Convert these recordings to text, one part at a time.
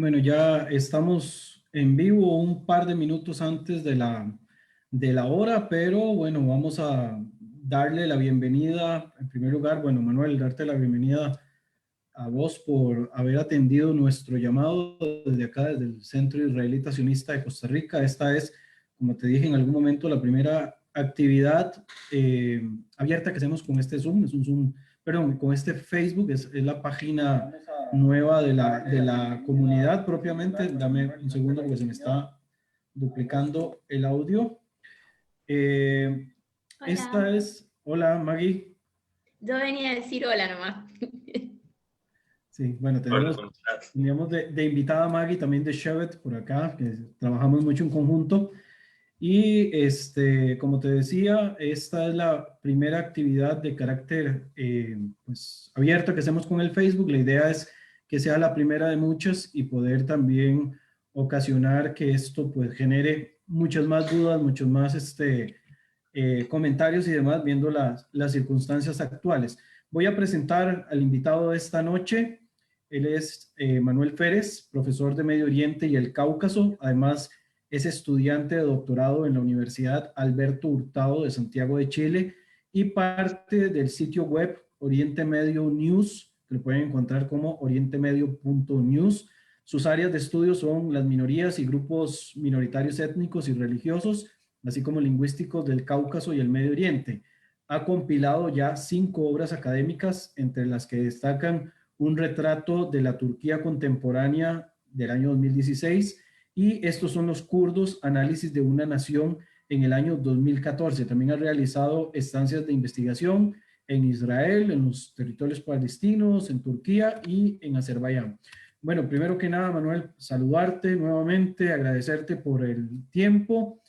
Bueno, ya estamos en vivo un par de minutos antes de la hora, pero bueno, vamos a darle la bienvenida. En primer lugar, bueno, Manuel, darte la bienvenida a vos por haber atendido nuestro llamado desde acá, desde el Centro Israelita Sionista de Costa Rica. Esta es, como te dije en algún momento, la primera actividad abierta que hacemos con este Zoom. Es un Zoom, perdón, con este Facebook, es la página nueva de la comunidad propiamente. Dame un segundo porque se me está duplicando el audio. Esta Hola. es, hola Maggie. Yo venía a decir hola nomás. Sí, bueno, Hola, ¿cómo estás? teníamos de invitada a Maggie, también de Shevet por acá, que trabajamos mucho en conjunto. Y como te decía, esta es la primera actividad de carácter pues, abierto que hacemos con el Facebook. La idea es que sea la primera de muchas y poder también ocasionar que esto pues genere muchas más dudas, muchos más comentarios y demás, viendo las circunstancias actuales. Voy a presentar al invitado de esta noche. Él es Manuel Férez, profesor de Medio Oriente y el Cáucaso. Además, es estudiante de doctorado en la Universidad Alberto Hurtado de Santiago de Chile y parte del sitio web Oriente Medio News, que lo pueden encontrar como orientemedio.news. Sus áreas de estudio son las minorías y grupos minoritarios étnicos y religiosos, así como lingüísticos del Cáucaso y el Medio Oriente. Ha compilado ya 5 obras académicas, entre las que destacan un retrato de la Turquía contemporánea del año 2016 y estos son los kurdos, análisis de una nación en el año 2014. También ha realizado estancias de investigación en Israel, en los territorios palestinos, en Turquía y en Azerbaiyán. Bueno, primero que nada, Manuel, saludarte nuevamente, agradecerte por el tiempo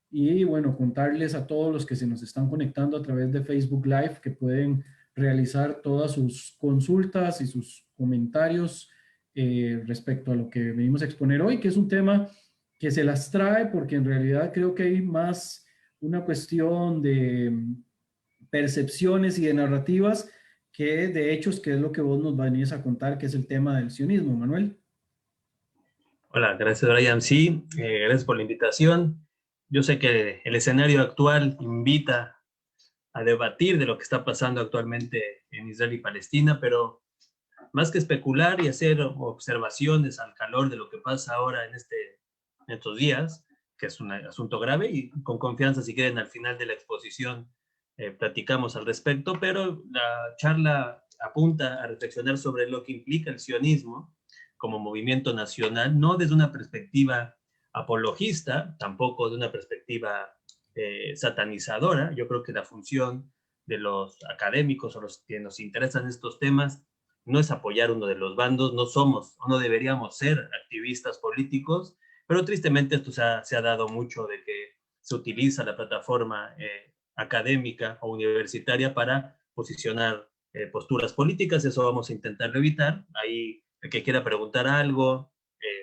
y bueno, contarles a todos los que se nos están conectando a través de Facebook Live que pueden realizar todas sus consultas y sus comentarios respecto a lo que venimos a exponer hoy, que es un tema que se las trae porque en realidad creo que hay más una cuestión de percepciones y de narrativas que de hechos, que es lo que vos nos venís a contar, que es el tema del sionismo, Manuel. Hola, gracias Brian. Sí, gracias por la invitación. Yo sé que el escenario actual invita a debatir de lo que está pasando actualmente en Israel y Palestina, pero más que especular y hacer observaciones al calor de lo que pasa ahora en estos días, que es un asunto grave, y con confianza, si quieren, al final de la exposición platicamos al respecto, pero la charla apunta a reflexionar sobre lo que implica el sionismo como movimiento nacional, no desde una perspectiva apologista, tampoco de una perspectiva satanizadora. Yo creo que la función de los académicos o los que nos interesan estos temas no es apoyar uno de los bandos, no somos o no deberíamos ser activistas políticos, pero tristemente esto se ha dado mucho de que se utiliza la plataforma académica o universitaria para posicionar posturas políticas. Eso vamos a intentar evitar. Ahí el que quiera preguntar algo,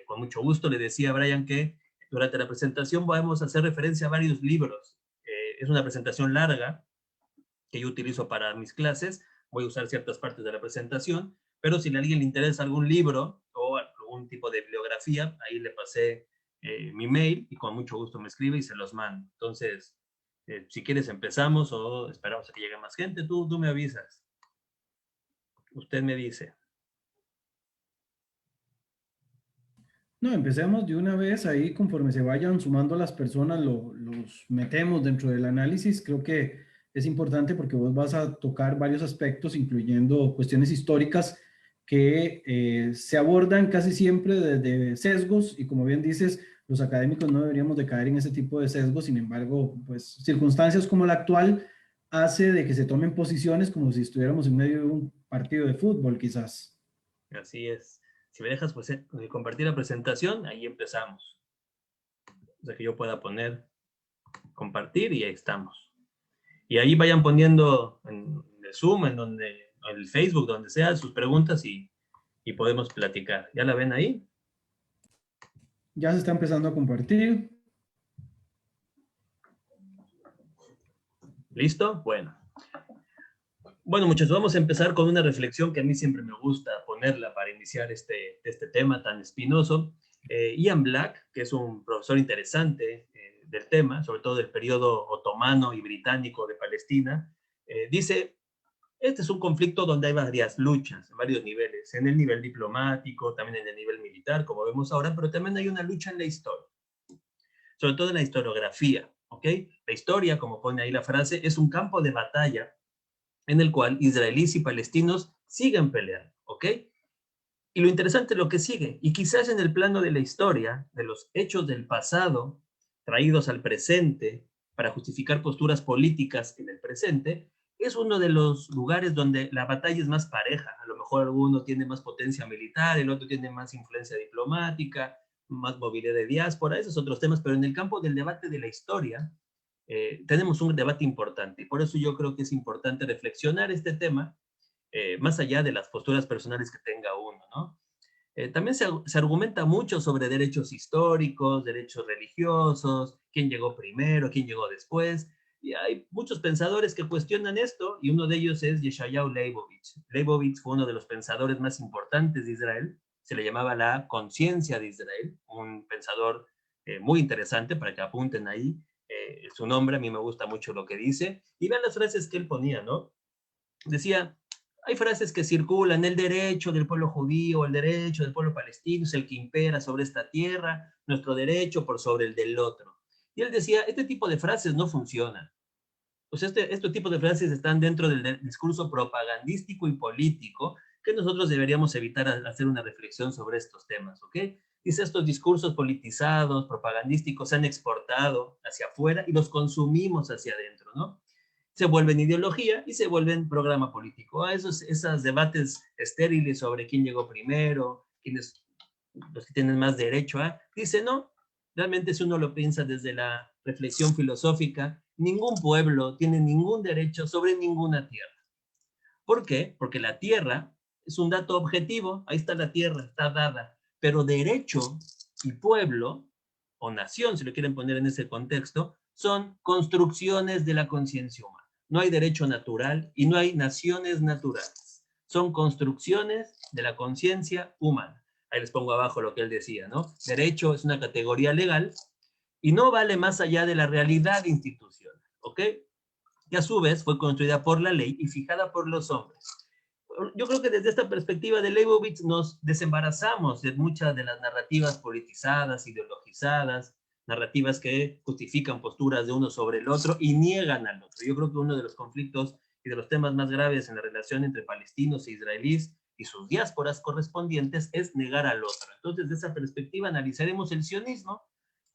con mucho gusto. Le decía a Brian que durante la presentación vamos a hacer referencia a varios libros. Es una presentación larga que yo utilizo para mis clases. Voy a usar ciertas partes de la presentación, pero si a alguien le interesa algún libro o algún tipo de bibliografía, ahí le pasé mi mail y con mucho gusto me escribe y se los mando. Entonces, si quieres empezamos o esperamos a que llegue más gente, tú me avisas. Usted me dice. No, empecemos de una vez ahí, conforme se vayan sumando las personas, los metemos dentro del análisis. Creo que es importante porque vos vas a tocar varios aspectos, incluyendo cuestiones históricas que se abordan casi siempre desde sesgos y como bien dices, los académicos no deberíamos de caer en ese tipo de sesgos. Sin embargo, pues circunstancias como la actual hace de que se tomen posiciones como si estuviéramos en medio de un partido de fútbol, quizás. Así es. Si me dejas pues, compartir la presentación, ahí empezamos. O sea que yo pueda poner compartir y ahí estamos. Y ahí vayan poniendo en el Zoom, en el Facebook, donde sea, sus preguntas y podemos platicar. ¿Ya la ven ahí? Ya se está empezando a compartir. ¿Listo? Bueno. Bueno, muchachos, vamos a empezar con una reflexión que a mí siempre me gusta ponerla para iniciar este tema tan espinoso. Ian Black, que es un profesor interesante del tema, sobre todo del periodo otomano y británico de Palestina, dice, este es un conflicto donde hay varias luchas, en varios niveles, en el nivel diplomático, también en el nivel militar, como vemos ahora, pero también hay una lucha en la historia, sobre todo en la historiografía, ¿ok? La historia, como pone ahí la frase, es un campo de batalla en el cual israelíes y palestinos siguen peleando, ¿ok? Y lo interesante es lo que sigue, y quizás en el plano de la historia, de los hechos del pasado, traídos al presente para justificar posturas políticas en el presente, es uno de los lugares donde la batalla es más pareja. A lo mejor alguno tiene más potencia militar, el otro tiene más influencia diplomática, más movilidad de diáspora, esos otros temas, pero en el campo del debate de la historia, tenemos un debate importante. Y por eso yo creo que es importante reflexionar este tema, más allá de las posturas personales que tenga uno, ¿no? También se argumenta mucho sobre derechos históricos, derechos religiosos, quién llegó primero, quién llegó después, y hay muchos pensadores que cuestionan esto, y uno de ellos es Yeshayahu Leibovitz. Leibovitz fue uno de los pensadores más importantes de Israel, se le llamaba la conciencia de Israel, un pensador muy interesante para que apunten ahí su nombre, a mí me gusta mucho lo que dice, y vean las frases que él ponía, ¿no? Decía, hay frases que circulan, el derecho del pueblo judío, el derecho del pueblo palestino es el que impera sobre esta tierra, nuestro derecho por sobre el del otro. Y él decía, este tipo de frases no funcionan. Pues este tipo de frases están dentro del discurso propagandístico y político que nosotros deberíamos evitar hacer una reflexión sobre estos temas, ¿ok? Dice, estos discursos politizados, propagandísticos, se han exportado hacia afuera y los consumimos hacia adentro, ¿no? Se vuelven ideología y se vuelven programa político. Esos debates estériles sobre quién llegó primero, quiénes los que tienen más derecho a, dice no, realmente si uno lo piensa desde la reflexión filosófica, ningún pueblo tiene ningún derecho sobre ninguna tierra. ¿Por qué? Porque la tierra es un dato objetivo, ahí está la tierra, está dada, pero derecho y pueblo, o nación, si lo quieren poner en ese contexto, son construcciones de la conciencia humana. No hay derecho natural y no hay naciones naturales. Son construcciones de la conciencia humana. Ahí les pongo abajo lo que él decía, ¿no? Derecho es una categoría legal y no vale más allá de la realidad institucional, ¿ok? Que a su vez fue construida por la ley y fijada por los hombres. Yo creo que desde esta perspectiva de Leibovitz nos desembarazamos de muchas de las narrativas politizadas, ideologizadas, narrativas que justifican posturas de uno sobre el otro y niegan al otro. Yo creo que uno de los conflictos y de los temas más graves en la relación entre palestinos e israelíes y sus diásporas correspondientes es negar al otro. Entonces, desde esa perspectiva analizaremos el sionismo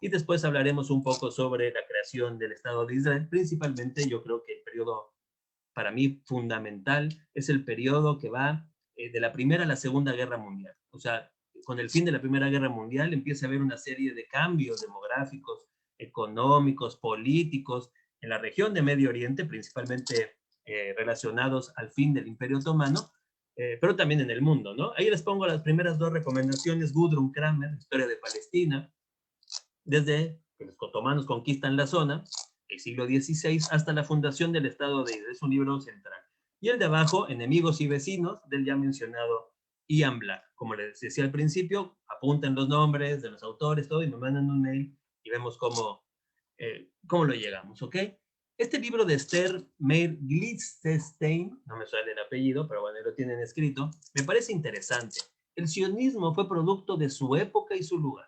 y después hablaremos un poco sobre la creación del Estado de Israel. Principalmente yo creo que el periodo para mí fundamental es el periodo que va de la Primera a la Segunda Guerra Mundial. O sea, con el fin de la Primera Guerra Mundial empieza a haber una serie de cambios demográficos, económicos, políticos en la región de Medio Oriente, principalmente relacionados al fin del Imperio Otomano, pero también en el mundo, ¿no? Ahí les pongo las primeras dos recomendaciones. Gudrun Kramer, Historia de Palestina, desde que los otomanos conquistan la zona, el siglo XVI, hasta la fundación del Estado de Israel. Es un libro central. Y el de abajo, Enemigos y Vecinos, del ya mencionado Ian Black. Como les decía al principio, apunten los nombres de los autores, todo, y me mandan un mail y vemos cómo lo llegamos, ¿ok? Este libro de Esther Meir Glitzstein, no me sale el apellido, pero bueno, lo tienen escrito, me parece interesante. El sionismo fue producto de su época y su lugar.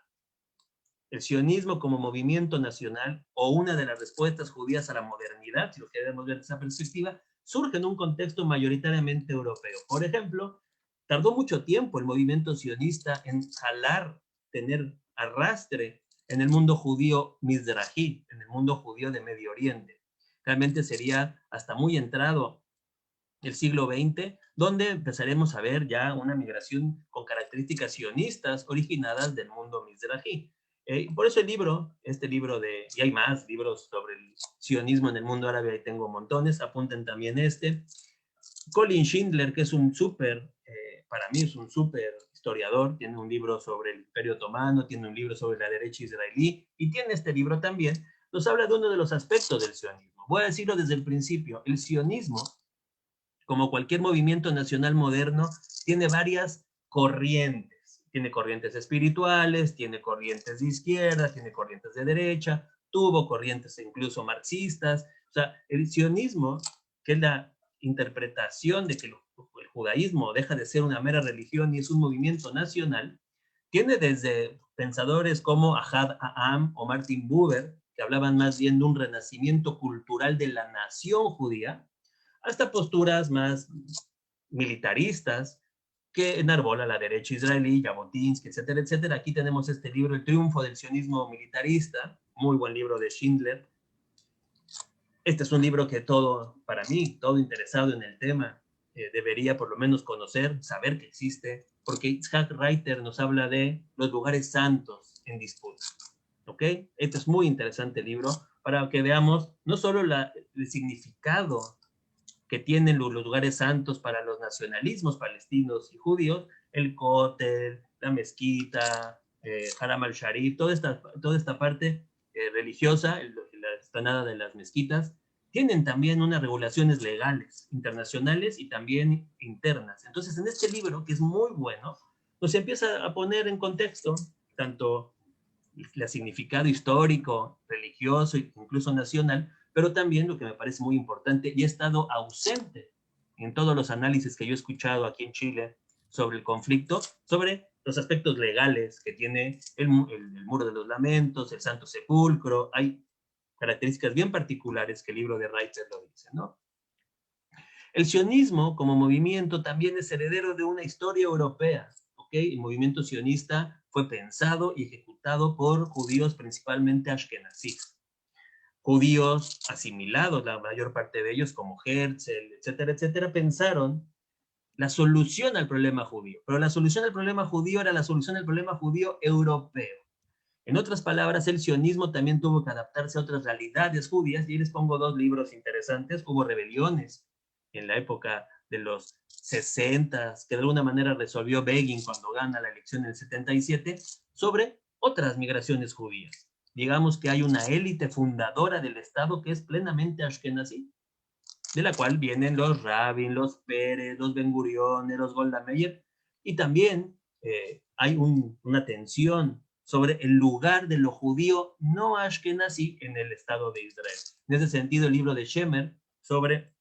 El sionismo como movimiento nacional o una de las respuestas judías a la modernidad, si lo queremos ver desde esa perspectiva, surge en un contexto mayoritariamente europeo. Por ejemplo, tardó mucho tiempo el movimiento sionista en jalar, tener arrastre en el mundo judío mizrahi, en el mundo judío de Medio Oriente. Realmente sería hasta muy entrado el siglo XX, donde empezaremos a ver ya una migración con características sionistas originadas del mundo mizrahi. Por eso el libro, y hay más libros sobre el sionismo en el mundo árabe, ahí tengo montones, apunten también este. Colin Schindler, que es para mí es un súper historiador, tiene un libro sobre el Imperio Otomano, tiene un libro sobre la derecha israelí, y tiene este libro también, nos habla de uno de los aspectos del sionismo. Voy a decirlo desde el principio, el sionismo como cualquier movimiento nacional moderno, tiene varias corrientes. Tiene corrientes espirituales, tiene corrientes de izquierda, tiene corrientes de derecha, tuvo corrientes incluso marxistas. O sea, el sionismo, que es la interpretación de que el judaísmo deja de ser una mera religión y es un movimiento nacional, tiene desde pensadores como Ahad Ha'am o Martin Buber, que hablaban más bien de un renacimiento cultural de la nación judía, hasta posturas más militaristas que enarbola la derecha israelí, Jabotinsky, etcétera, etcétera. Aquí tenemos este libro, El triunfo del sionismo militarista, muy buen libro de Schindler. Este es un libro que para mí, todo interesado en el tema, debería por lo menos conocer, saber que existe, porque Itzhak Reiter nos habla de los lugares santos en disputa. ¿Ok? Este es muy interesante libro para que veamos no solo el significado que tienen los lugares santos para los nacionalismos palestinos y judíos, el Kotel, la mezquita, Haram al-Sharif, toda esta parte religiosa, la explanada de las mezquitas, tienen también unas regulaciones legales, internacionales y también internas. Entonces, en este libro, que es muy bueno, nos empieza a poner en contexto tanto el significado histórico, religioso e incluso nacional, pero también lo que me parece muy importante y ha estado ausente en todos los análisis que yo he escuchado aquí en Chile sobre el conflicto, sobre los aspectos legales que tiene el Muro de los Lamentos, el Santo Sepulcro. Hay características bien particulares que el libro de Reiter lo dice, ¿no? El sionismo como movimiento también es heredero de una historia europea, ¿ok? El movimiento sionista fue pensado y ejecutado por judíos principalmente ashkenazíes. Judíos asimilados, la mayor parte de ellos, como Herzl, etcétera, etcétera, pensaron la solución al problema judío. Pero la solución al problema judío era la solución al problema judío europeo. En otras palabras, el sionismo también tuvo que adaptarse a otras realidades judías, y ahí les pongo dos libros interesantes. Hubo rebeliones en la época de los 60, que de alguna manera resolvió Begin cuando gana la elección en el 77, sobre otras migraciones judías. Digamos que hay una élite fundadora del Estado que es plenamente ashkenazí, de la cual vienen los Rabin, los Pérez, los Ben Gurion, los Golda Meir, y también hay una tensión sobre el lugar de lo judío no ashkenazí en el Estado de Israel. En ese sentido, el libro de Shemer sobre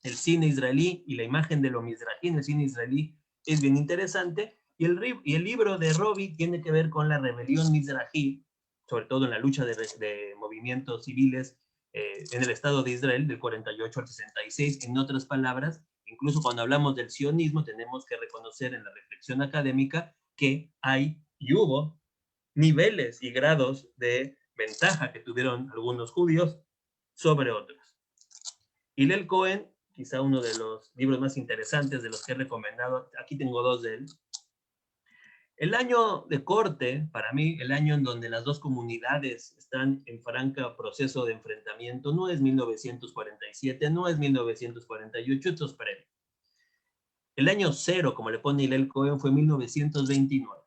el cine israelí y la imagen de lo mizrahi en el cine israelí es bien interesante, y el libro de Robi tiene que ver con la rebelión mizrahi, sobre todo en la lucha de movimientos civiles en el Estado de Israel del 48 al 66. En otras palabras, incluso cuando hablamos del sionismo, tenemos que reconocer en la reflexión académica que hay y hubo niveles y grados de ventaja que tuvieron algunos judíos sobre otros. Hillel Cohen, quizá uno de los libros más interesantes de los que he recomendado, aquí tengo dos de él. El año de corte, para mí, el año en donde las dos comunidades están en franca proceso de enfrentamiento, no es 1947, no es 1948, esto es previo. El año cero, como le pone Hillel Cohen, fue 1929.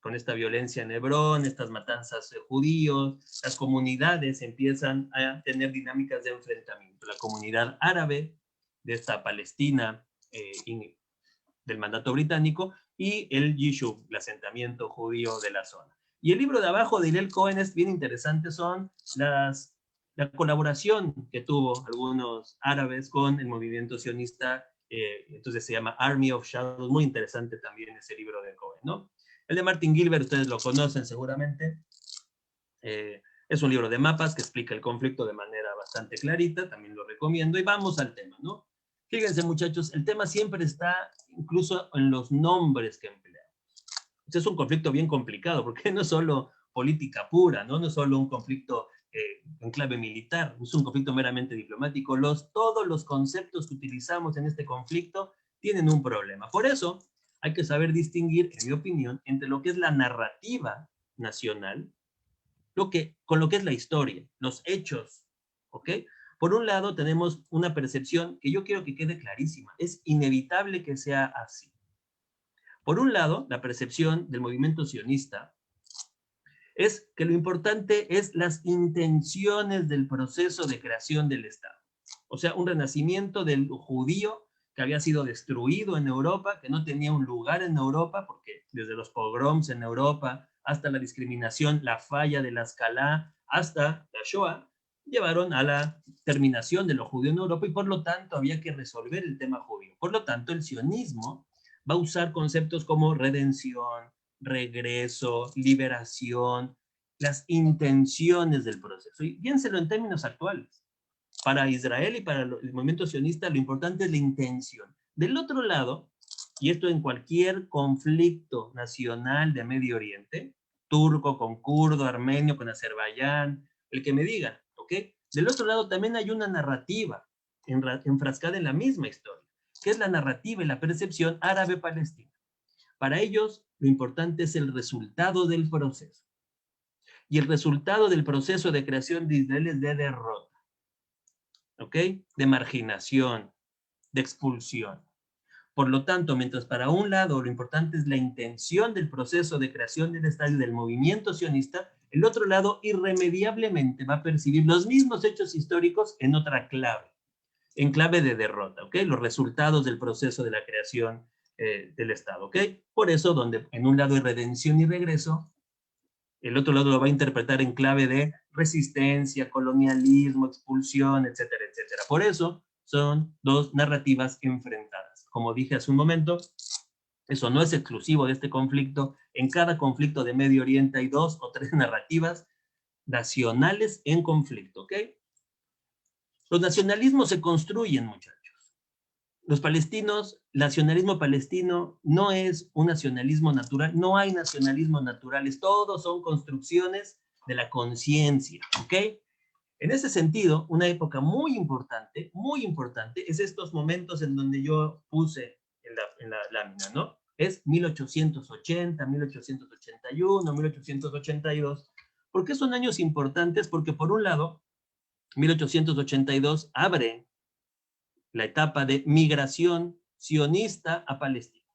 Con esta violencia en Hebrón, estas matanzas de judíos, las comunidades empiezan a tener dinámicas de enfrentamiento. La comunidad árabe de esta Palestina del mandato británico y el Yishuv, el asentamiento judío de la zona. Y el libro de abajo de Hillel Cohen es bien interesante, son la colaboración que tuvo algunos árabes con el movimiento sionista, entonces se llama Army of Shadows, muy interesante también ese libro de Cohen, ¿no? El de Martin Gilbert, ustedes lo conocen seguramente, es un libro de mapas que explica el conflicto de manera bastante clarita, también lo recomiendo, y vamos al tema, ¿no? Fíjense, muchachos, el tema siempre está incluso en los nombres que empleamos. Este es un conflicto bien complicado, porque no es solo política pura, ¿no? No es solo un conflicto en clave militar, no es un conflicto meramente diplomático. Todos los conceptos que utilizamos en este conflicto tienen un problema. Por eso hay que saber distinguir, en mi opinión, entre lo que es la narrativa nacional, con lo que es la historia, los hechos, ¿ok? Por un lado, tenemos una percepción que yo quiero que quede clarísima. Es inevitable que sea así. Por un lado, la percepción del movimiento sionista es que lo importante es las intenciones del proceso de creación del Estado. O sea, un renacimiento del judío que había sido destruido en Europa, que no tenía un lugar en Europa, porque desde los pogroms en Europa hasta la discriminación, la falla de la Escalá, hasta la Shoah, llevaron a la terminación de lo judío en Europa y por lo tanto había que resolver el tema judío. Por lo tanto, el sionismo va a usar conceptos como redención, regreso, liberación, las intenciones del proceso. Y piénselo en términos actuales. Para Israel y para el movimiento sionista lo importante es la intención. Del otro lado, y esto en cualquier conflicto nacional de Medio Oriente, turco con kurdo, armenio con Azerbaiyán, el que me diga, ¿ok? Del otro lado también hay una narrativa enfrascada en la misma historia, que es la narrativa y la percepción árabe-palestina. Para ellos, lo importante es el resultado del proceso. Y el resultado del proceso de creación de Israel es de derrota, ¿ok? De marginación, de expulsión. Por lo tanto, mientras para un lado lo importante es la intención del proceso de creación del Estado y del movimiento sionista, el otro lado irremediablemente va a percibir los mismos hechos históricos en otra clave, en clave de derrota, ¿ok? Los resultados del proceso de la creación del Estado, ¿ok? Por eso, donde en un lado hay redención y regreso, el otro lado lo va a interpretar en clave de resistencia, colonialismo, expulsión, etcétera, etcétera. Por eso son dos narrativas enfrentadas. Como dije hace un momento, eso no es exclusivo de este conflicto. En cada conflicto de Medio Oriente hay 2 o 3 narrativas nacionales en conflicto, ¿ok? Los nacionalismos se construyen, muchachos. Los palestinos, nacionalismo palestino no es un nacionalismo natural, no hay nacionalismos naturales, todos son construcciones de la conciencia, ¿ok? En ese sentido, una época muy importante, es estos momentos en donde yo puse en la lámina, ¿no? Es 1880, 1881, 1882. ¿Por qué son años importantes? Porque por un lado, 1882 abre la etapa de migración sionista a Palestina.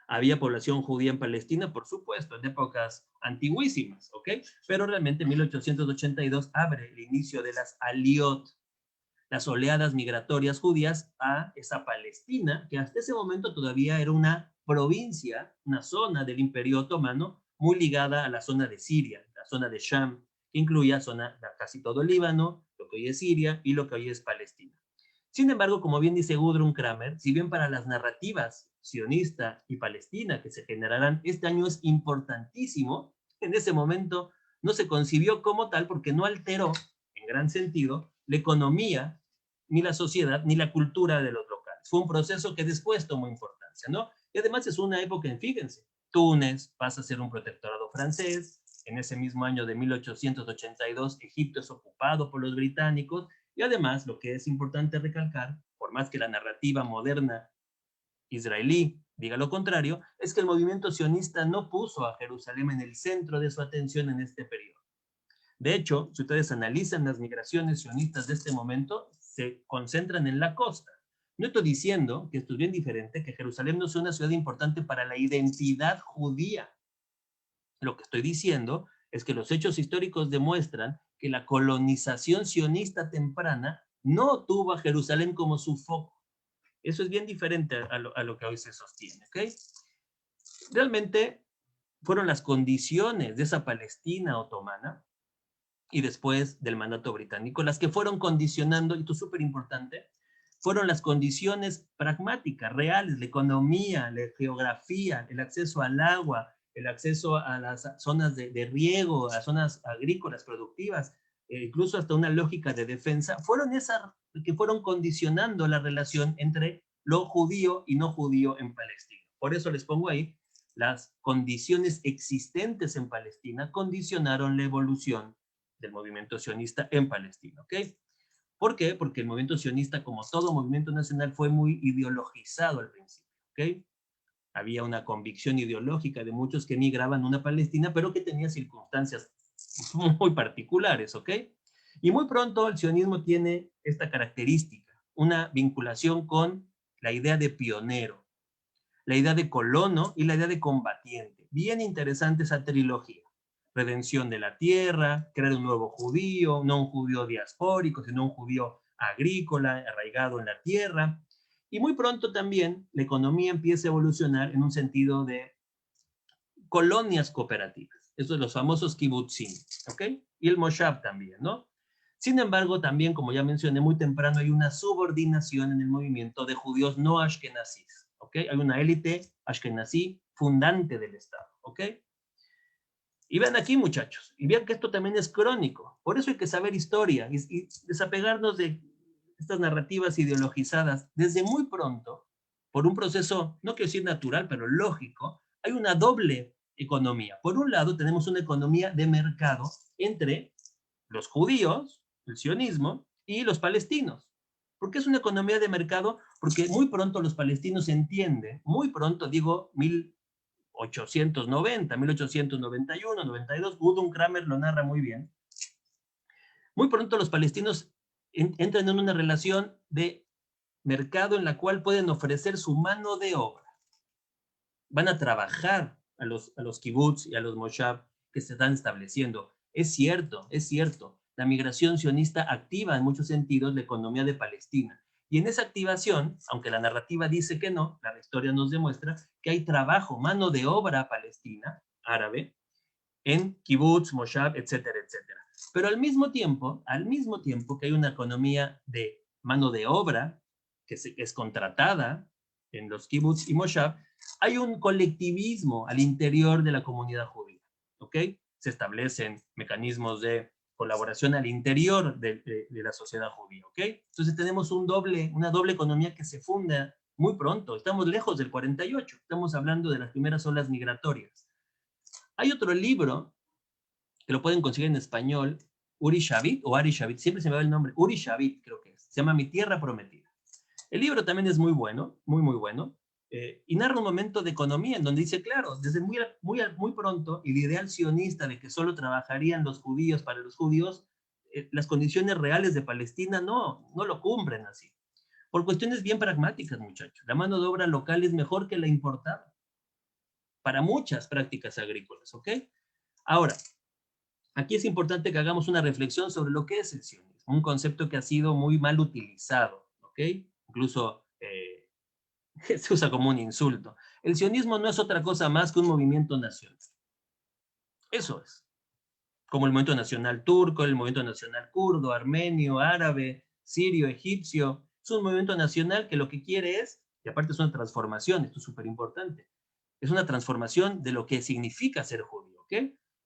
Había población judía en Palestina, por supuesto, en épocas antiguísimas, ¿ok? Pero realmente 1882 abre el inicio de las aliot, las oleadas migratorias judías a esa Palestina, que hasta ese momento todavía era una provincia, una zona del Imperio Otomano, muy ligada a la zona de Siria, la zona de Sham, que incluía casi todo el Líbano, lo que hoy es Siria y lo que hoy es Palestina. Sin embargo, como bien dice Gudrun Kramer, si bien para las narrativas sionista y palestina que se generarán este año es importantísimo, en ese momento no se concibió como tal porque no alteró, en gran sentido, la economía, ni la sociedad, ni la cultura de los locales. Fue un proceso que después tomó importancia, ¿no? Y además es una época en, fíjense, Túnez pasa a ser un protectorado francés, en ese mismo año de 1882 Egipto es ocupado por los británicos, y además, lo que es importante recalcar, por más que la narrativa moderna israelí diga lo contrario, es que el movimiento sionista no puso a Jerusalén en el centro de su atención en este periodo. De hecho, si ustedes analizan las migraciones sionistas de este momento, se concentran en la costa. No estoy diciendo, que esto es bien diferente, que Jerusalén no sea una ciudad importante para la identidad judía. Lo que estoy diciendo es que los hechos históricos demuestran que la colonización sionista temprana no tuvo a Jerusalén como su foco. Eso es bien diferente a lo que hoy se sostiene, ¿ok? Realmente fueron las condiciones de esa Palestina otomana y después del mandato británico las que fueron condicionando, y esto es súper importante, fueron las condiciones pragmáticas, reales, la economía, la geografía, el acceso al agua, el acceso a las zonas de riego, a zonas agrícolas productivas, incluso hasta una lógica de defensa, fueron esas que fueron condicionando la relación entre lo judío y no judío en Palestina. Por eso les pongo ahí, las condiciones existentes en Palestina condicionaron la evolución del movimiento sionista en Palestina, ¿ok? ¿Por qué? Porque el movimiento sionista, como todo movimiento nacional, fue muy ideologizado al principio, ¿ok? Había una convicción ideológica de muchos que migraban a una Palestina, pero que tenía circunstancias muy particulares, ¿ok? Y muy pronto el sionismo tiene esta característica, una vinculación con la idea de pionero, la idea de colono y la idea de combatiente. Bien interesante esa trilogía. Redención de la tierra, crear un nuevo judío, no un judío diaspórico, sino un judío agrícola, arraigado en la tierra. Y muy pronto también la economía empieza a evolucionar en un sentido de colonias cooperativas. Estos son los famosos kibutzim, ¿ok? Y el moshav también, ¿no? Sin embargo, también, como ya mencioné muy temprano, hay una subordinación en el movimiento de judíos no ashkenazíes, ¿ok? Hay una élite ashkenazí fundante del Estado, ¿ok? Y vean aquí, muchachos, y vean que esto también es crónico. Por eso hay que saber historia y desapegarnos de estas narrativas ideologizadas desde muy pronto, por un proceso, no quiero decir natural, pero lógico. Hay una doble economía. Por un lado, tenemos una economía de mercado entre los judíos, el sionismo, y los palestinos. ¿Por qué es una economía de mercado? Porque muy pronto los palestinos entienden, muy pronto, digo, 1890, 1891, 92, Gudrun Kramer lo narra muy bien. Muy pronto los palestinos entran en una relación de mercado en la cual pueden ofrecer su mano de obra. Van a trabajar a los kibbutz y a los moshav que se están estableciendo. Es cierto, es cierto. La migración sionista activa en muchos sentidos la economía de Palestina. Y en esa activación, aunque la narrativa dice que no, la historia nos demuestra que hay trabajo, mano de obra palestina, árabe, en kibbutz, moshav, etcétera, etcétera. Pero al mismo tiempo que hay una economía de mano de obra que es contratada en los kibbutz y moshav, hay un colectivismo al interior de la comunidad judía, ¿ok? Se establecen mecanismos de colaboración al interior de la sociedad judía, ¿ok? Entonces tenemos una doble economía que se funda muy pronto. Estamos lejos del 48, estamos hablando de las primeras olas migratorias. Hay otro libro que lo pueden conseguir en español, Uri Shavit o Ari Shavit, siempre se me va el nombre, Uri Shavit creo que es, se llama Mi Tierra Prometida. El libro también es muy bueno, muy bueno, y narra un momento de economía en donde dice, claro, desde muy pronto, el ideal sionista de que solo trabajarían los judíos para los judíos, las condiciones reales de Palestina no lo cumplen así. Por cuestiones bien pragmáticas, muchachos. La mano de obra local es mejor que la importada para muchas prácticas agrícolas, ¿ok? Ahora, aquí es importante que hagamos una reflexión sobre lo que es el sionismo, un concepto que ha sido muy mal utilizado, ¿ok? Incluso se usa como un insulto. El sionismo no es otra cosa más que un movimiento nacional. Eso es. Como el movimiento nacional turco, el movimiento nacional kurdo, armenio, árabe, sirio, egipcio. Es un movimiento nacional que lo que quiere es, y aparte es una transformación, esto es súper importante, es una transformación de lo que significa ser judío, ¿ok?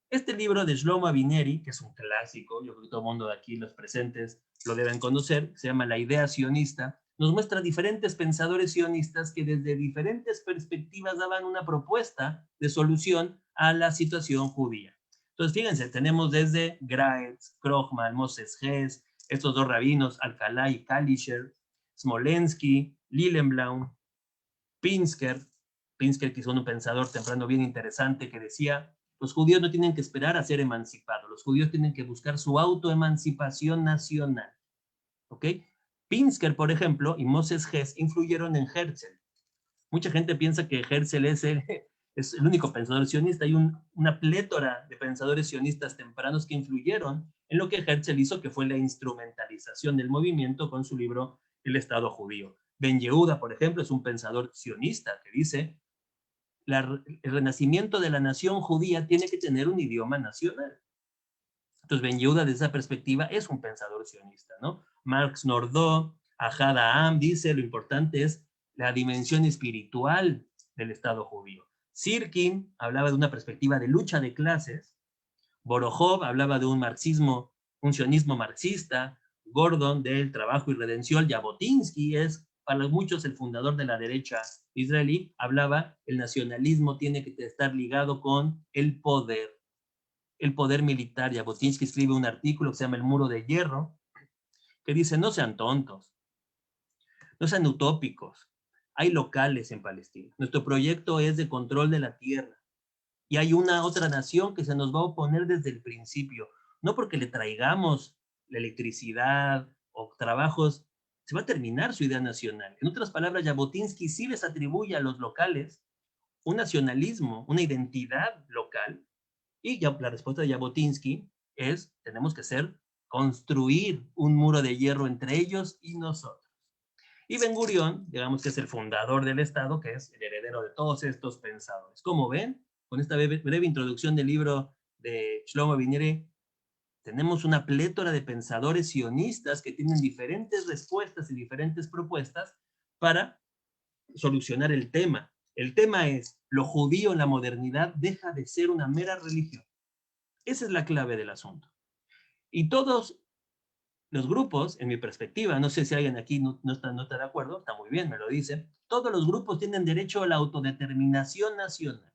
Este libro de Shlomo Avineri, que es un clásico, yo creo que todo el mundo de aquí, los presentes, lo deben conocer, se llama La idea sionista, nos muestra diferentes pensadores sionistas que desde diferentes perspectivas daban una propuesta de solución a la situación judía. Entonces, fíjense, tenemos desde Graetz, Krogman, Moses Hess, estos dos rabinos, Alcalá y Kalischer, Smolensky, Lilienblaum, Pinsker, que es un pensador temprano bien interesante, que decía, los judíos no tienen que esperar a ser emancipados, los judíos tienen que buscar su autoemancipación nacional. ¿Ok? Pinsker, por ejemplo, y Moses Hess influyeron en Herzl. Mucha gente piensa que Herzl es el único pensador sionista. Hay una plétora de pensadores sionistas tempranos que influyeron en lo que Herzl hizo, que fue la instrumentalización del movimiento con su libro El Estado Judío. Ben Yehuda, por ejemplo, es un pensador sionista que dice el renacimiento de la nación judía tiene que tener un idioma nacional. Entonces Ben Yehuda desde esa perspectiva es un pensador sionista, ¿no? Marx Nordau, Ahad Ha'am dice lo importante es la dimensión espiritual del Estado judío. Sirkin hablaba de una perspectiva de lucha de clases. Borokhov hablaba de un marxismo, un sionismo marxista. Gordon del trabajo y redención. Jabotinsky es para muchos el fundador de la derecha israelí, hablaba el nacionalismo tiene que estar ligado con el poder militar. Jabotinsky escribe un artículo que se llama El Muro de Hierro, que dice, no sean tontos, no sean utópicos, hay locales en Palestina, nuestro proyecto es de control de la tierra, y hay una otra nación que se nos va a oponer desde el principio, no porque le traigamos la electricidad o trabajos, se va a terminar su idea nacional. En otras palabras, Jabotinsky sí les atribuye a los locales un nacionalismo, una identidad local, y ya la respuesta de Jabotinsky es, tenemos que construir un muro de hierro entre ellos y nosotros. Y Ben Gurión, digamos que es el fundador del Estado, que es el heredero de todos estos pensadores. Como ven, con esta breve introducción del libro de Shlomo Vinieri, tenemos una plétora de pensadores sionistas que tienen diferentes respuestas y diferentes propuestas para solucionar el tema. El tema es, lo judío en la modernidad deja de ser una mera religión. Esa es la clave del asunto. Y todos los grupos, en mi perspectiva, no sé si alguien aquí no está de acuerdo, está muy bien, me lo dice, todos los grupos tienen derecho a la autodeterminación nacional.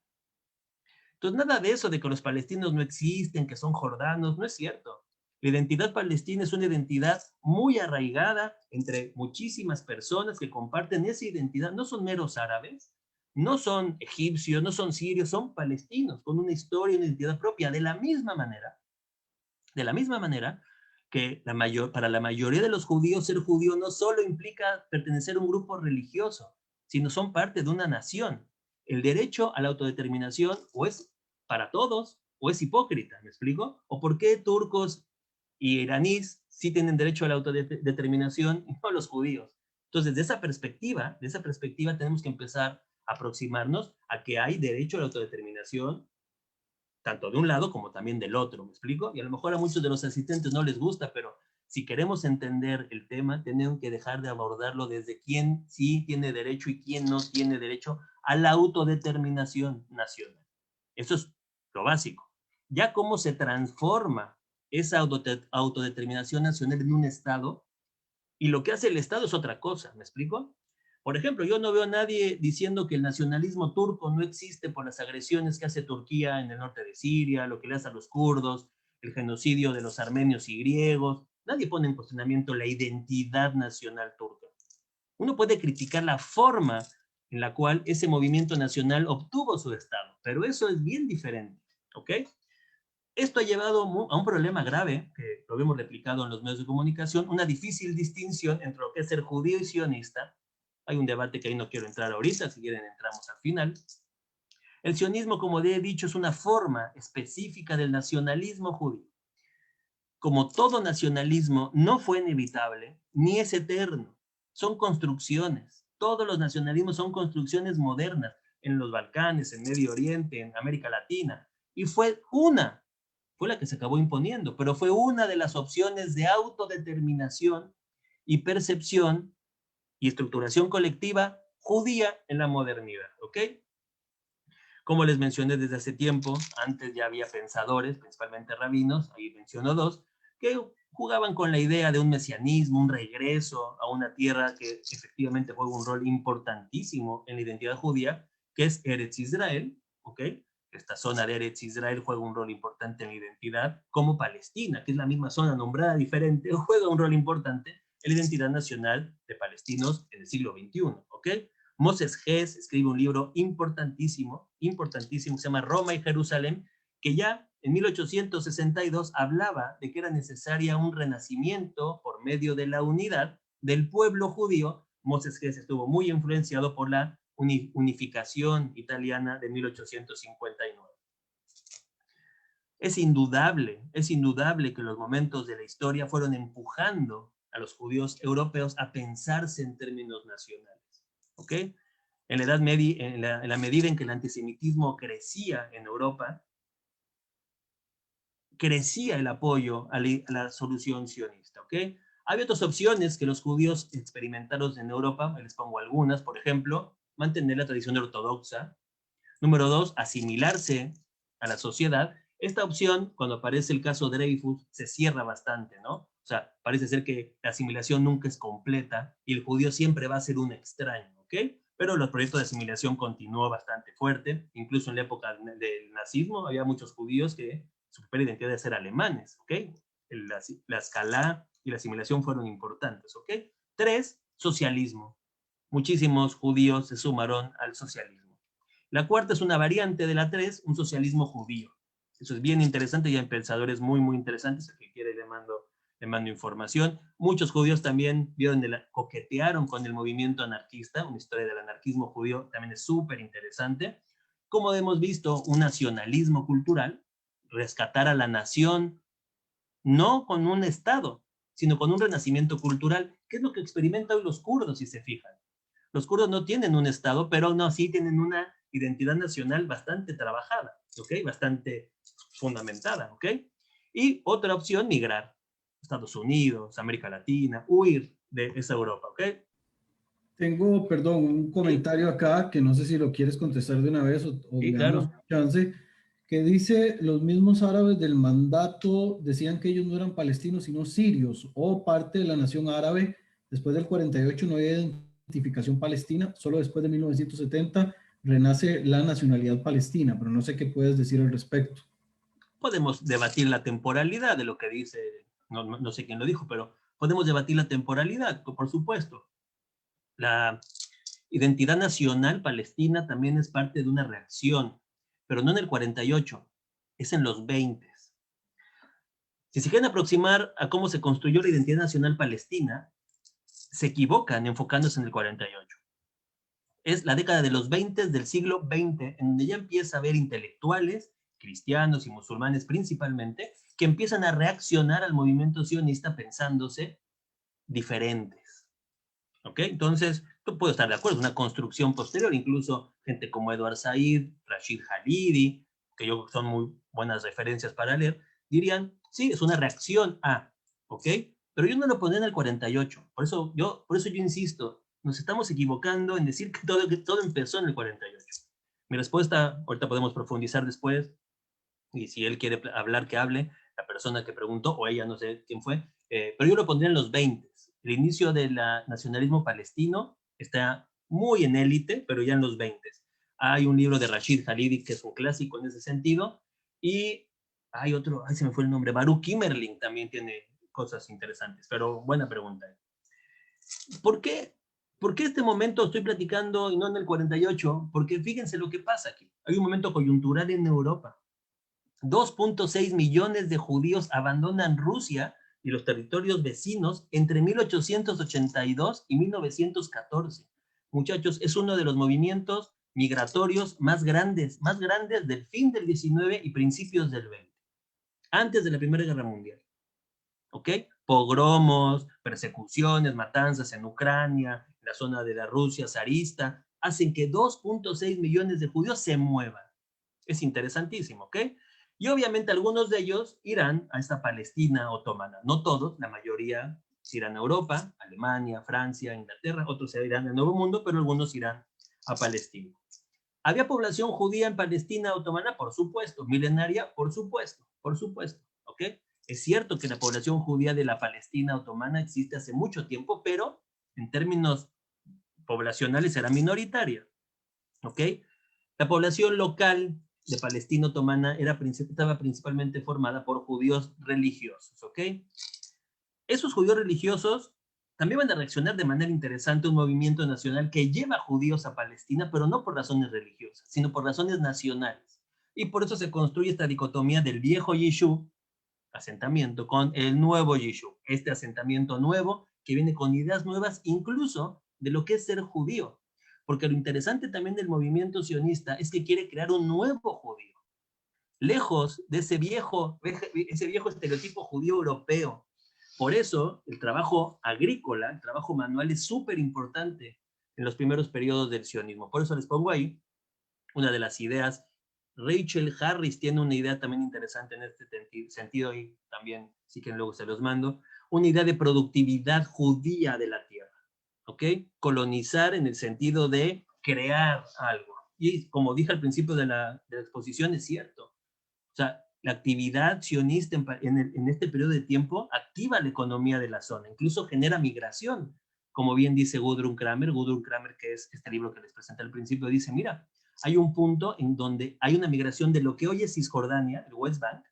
Entonces, nada de eso de que los palestinos no existen, que son jordanos, no es cierto. La identidad palestina es una identidad muy arraigada entre muchísimas personas que comparten esa identidad. No son meros árabes, no son egipcios, no son sirios, son palestinos con una historia y una identidad propia. De la misma manera que para la mayoría de los judíos, ser judío no solo implica pertenecer a un grupo religioso, sino son parte de una nación. El derecho a la autodeterminación o es para todos o es hipócrita, ¿me explico? ¿O por qué turcos y iraníes sí tienen derecho a la autodeterminación y no los judíos? Entonces, de esa perspectiva tenemos que empezar a aproximarnos a que hay derecho a la autodeterminación tanto de un lado como también del otro, ¿me explico? Y a lo mejor a muchos de los asistentes no les gusta, pero si queremos entender el tema, tenemos que dejar de abordarlo desde quién sí tiene derecho y quién no tiene derecho a la autodeterminación nacional. Eso es lo básico. Ya cómo se transforma esa autodeterminación nacional en un Estado, y lo que hace el Estado es otra cosa, ¿me explico? Por ejemplo, yo no veo a nadie diciendo que el nacionalismo turco no existe por las agresiones que hace Turquía en el norte de Siria, lo que le hace a los kurdos, el genocidio de los armenios y griegos. Nadie pone en cuestionamiento la identidad nacional turca. Uno puede criticar la forma en la cual ese movimiento nacional obtuvo su Estado, pero eso es bien diferente, ¿ok? Esto ha llevado a un problema grave, que lo hemos replicado en los medios de comunicación, una difícil distinción entre lo que es ser judío y sionista. Hay un debate que ahí no quiero entrar ahorita, si quieren entramos al final. El sionismo, como he dicho, es una forma específica del nacionalismo judío. Como todo nacionalismo, no fue inevitable ni es eterno. Son construcciones. Todos los nacionalismos son construcciones modernas en los Balcanes, en Medio Oriente, en América Latina. Y fue la que se acabó imponiendo, pero fue una de las opciones de autodeterminación y percepción y estructuración colectiva judía en la modernidad, ¿ok? Como les mencioné desde hace tiempo, antes ya había pensadores, principalmente rabinos, ahí menciono dos, que jugaban con la idea de un mesianismo, un regreso a una tierra que efectivamente juega un rol importantísimo en la identidad judía, que es Eretz Israel, ¿ok? Esta zona de Eretz Israel juega un rol importante en la identidad, como Palestina, que es la misma zona nombrada diferente, juega un rol importante en la identidad nacional de palestinos en el siglo XXI, ¿ok? Moses Hess escribe un libro importantísimo, se llama Roma y Jerusalén, que ya en 1862 hablaba de que era necesaria un renacimiento por medio de la unidad del pueblo judío. Moses Hess estuvo muy influenciado por la unificación italiana de 1859. Es indudable que los momentos de la historia fueron empujando a los judíos europeos a pensarse en términos nacionales, ¿ok? En la Edad Media, en la medida en que el antisemitismo crecía en Europa, crecía el apoyo a la solución sionista, ¿ok? Había otras opciones que los judíos experimentaron en Europa, les pongo algunas, por ejemplo, mantener la tradición ortodoxa. Número 2, asimilarse a la sociedad. Esta opción, cuando aparece el caso Dreyfus, se cierra bastante, ¿no? O sea, parece ser que la asimilación nunca es completa y el judío siempre va a ser un extraño, ¿ok? Pero los proyectos de asimilación continuó bastante fuerte. Incluso en la época del nazismo había muchos judíos que su primera identidad era ser alemanes, ¿ok? La escala y la asimilación fueron importantes, ¿ok? 3, socialismo. Muchísimos judíos se sumaron al socialismo. La cuarta es una variante de la 3, un socialismo judío. Eso es bien interesante y hay pensadores muy, muy interesantes. El que quiere le mando información. Muchos judíos también coquetearon con el movimiento anarquista. Una historia del anarquismo judío también es súper interesante. Como hemos visto, un nacionalismo cultural, rescatar a la nación, no con un Estado, sino con un renacimiento cultural, que es lo que experimentan hoy los kurdos, si se fijan. Los kurdos no tienen un Estado, pero aún así tienen una identidad nacional bastante trabajada, ¿ok? Bastante fundamentada, ¿ok? Y otra opción, migrar. Estados Unidos, América Latina, huir de esa Europa, ¿ok? Tengo, perdón, un comentario acá que no sé si lo quieres contestar de una vez o Sí, me damos claro. chance, que dice, los mismos árabes del mandato decían que ellos no eran palestinos, sino sirios o parte de la nación árabe. Después del 48 no había identificación palestina, solo después de 1970 renace la nacionalidad palestina, pero no sé qué puedes decir al respecto. Podemos debatir la temporalidad de lo que dice, no sé quién lo dijo, pero podemos debatir la temporalidad, por supuesto. La identidad nacional palestina también es parte de una reacción, pero no en el 48, es en los 20. Si se quieren aproximar a cómo se construyó la identidad nacional palestina, se equivocan enfocándose en el 48. Es la década de los 20 del siglo XX, en donde ya empieza a haber intelectuales, cristianos y musulmanes principalmente, que empiezan a reaccionar al movimiento sionista pensándose diferentes. ¿Ok? Entonces, yo puedo estar de acuerdo, es una construcción posterior, incluso gente como Edward Said, Rashid Khalidi, que yo son muy buenas referencias para leer, dirían, sí, es una reacción a, ¿ok? Pero yo no lo pondré en el 48, por eso yo insisto, nos estamos equivocando en decir que todo empezó en el 48. Mi respuesta, ahorita podemos profundizar después, y si él quiere hablar, que hable, la persona que preguntó, o ella, no sé quién fue, pero yo lo pondría en los 20. El inicio del nacionalismo palestino está muy en élite, pero ya en los 20. Hay un libro de Rashid Khalidi que es un clásico en ese sentido, y hay otro, ay, se me fue el nombre, Baruch Kimmerling también tiene cosas interesantes, pero buena pregunta. ¿Por qué? ¿Por qué este momento estoy platicando y no en el 48? Porque fíjense lo que pasa aquí. Hay un momento coyuntural en Europa. 2.6 millones de judíos abandonan Rusia y los territorios vecinos entre 1882 y 1914. Muchachos, es uno de los movimientos migratorios más grandes del fin del 19 y principios del 20, antes de la Primera Guerra Mundial. ¿Ok? Pogromos, persecuciones, matanzas en Ucrania, en la zona de la Rusia zarista, hacen que 2.6 millones de judíos se muevan. Es interesantísimo, ¿ok? Y obviamente algunos de ellos irán a esta Palestina otomana. No todos, la mayoría irán a Europa, Alemania, Francia, Inglaterra, otros irán al Nuevo Mundo, pero algunos irán a Palestina. ¿Había población judía en Palestina otomana? Por supuesto. ¿Milenaria? Por supuesto, ¿ok? Es cierto que la población judía de la Palestina otomana existe hace mucho tiempo, pero en términos poblacionales era minoritaria, ¿ok? La población local de Palestina otomana estaba principalmente formada por judíos religiosos, ¿ok? Esos judíos religiosos también van a reaccionar de manera interesante a un movimiento nacional que lleva judíos a Palestina, pero no por razones religiosas, sino por razones nacionales. Y por eso se construye esta dicotomía del viejo Yishuv, asentamiento, con el nuevo Yishuv, este asentamiento nuevo que viene con ideas nuevas, incluso de lo que es ser judío. Porque lo interesante también del movimiento sionista es que quiere crear un nuevo judío, lejos de ese viejo estereotipo judío europeo. Por eso el trabajo agrícola, el trabajo manual es súper importante en los primeros periodos del sionismo. Por eso les pongo ahí una de las ideas. Rachel Harris tiene una idea también interesante en este sentido, y también, si quieren luego se los mando, una idea de productividad judía de la tierra, ¿ok? Colonizar en el sentido de crear algo. Y como dije al principio de la exposición, es cierto. O sea, la actividad sionista en este periodo de tiempo activa la economía de la zona, incluso genera migración. Como bien dice Gudrun Kramer, que es este libro que les presenté al principio, dice, mira, hay un punto en donde hay una migración de lo que hoy es Cisjordania, el West Bank,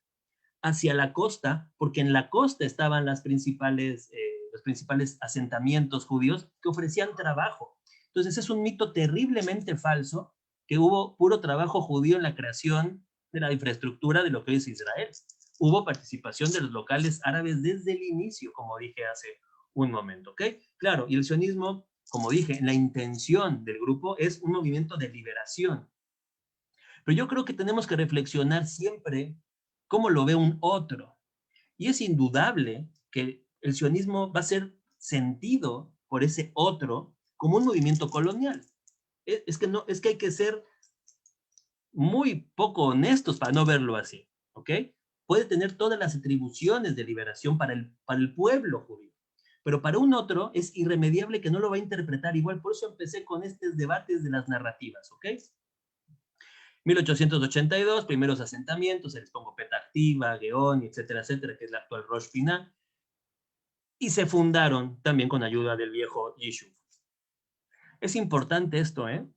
hacia la costa, porque en la costa estaban los principales asentamientos judíos que ofrecían trabajo. Entonces es un mito terriblemente falso que hubo puro trabajo judío en la creación de la infraestructura de lo que es Israel. Hubo participación de los locales árabes desde el inicio, como dije hace un momento, ¿ok? Claro, y el sionismo, como dije, la intención del grupo es un movimiento de liberación. Pero yo creo que tenemos que reflexionar siempre cómo lo ve un otro. Y es indudable que el sionismo va a ser sentido por ese otro como un movimiento colonial. Es que hay que ser muy poco honestos para no verlo así, ¿ok? Puede tener todas las atribuciones de liberación para el pueblo judío, pero para un otro es irremediable que no lo va a interpretar igual. Por eso empecé con estos debates de las narrativas, ¿ok? 1882, primeros asentamientos, se les pongo Petah Tikva, Geón, etcétera, etcétera, que es la actual Rosh Piná, y se fundaron también con ayuda del viejo Yishuv. Es importante esto, ¿eh?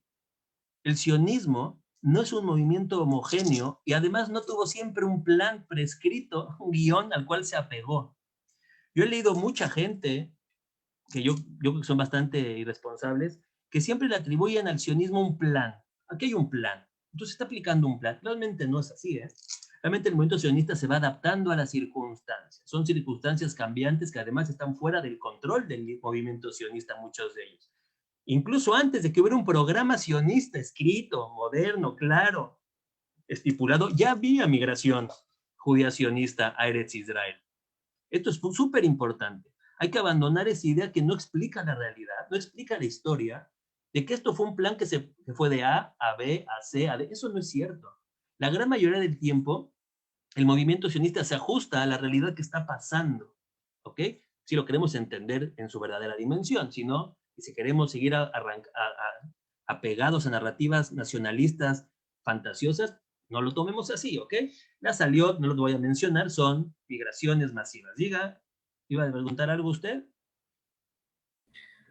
El sionismo no es un movimiento homogéneo y además no tuvo siempre un plan prescrito, un guión al cual se apegó. Yo he leído mucha gente, que yo creo que son bastante irresponsables, que siempre le atribuyen al sionismo un plan. Aquí hay un plan. Entonces está aplicando un plan. Realmente no es así, ¿eh? Realmente el movimiento sionista se va adaptando a las circunstancias. Son circunstancias cambiantes que además están fuera del control del movimiento sionista, muchos de ellos. Incluso antes de que hubiera un programa sionista escrito, moderno, claro, estipulado, ya había migración judía sionista a Eretz Israel. Esto es súper importante. Hay que abandonar esa idea que no explica la realidad, no explica la historia, de que esto fue un plan que fue de A a B, a C, a D. Eso no es cierto. La gran mayoría del tiempo, el movimiento sionista se ajusta a la realidad que está pasando, ¿ok? Si lo queremos entender en su verdadera dimensión, si no, y si queremos seguir apegados a narrativas nacionalistas fantasiosas, no lo tomemos así, ¿ok? La salió, no lo voy a mencionar, son migraciones masivas. Diga, ¿iba a preguntar algo usted?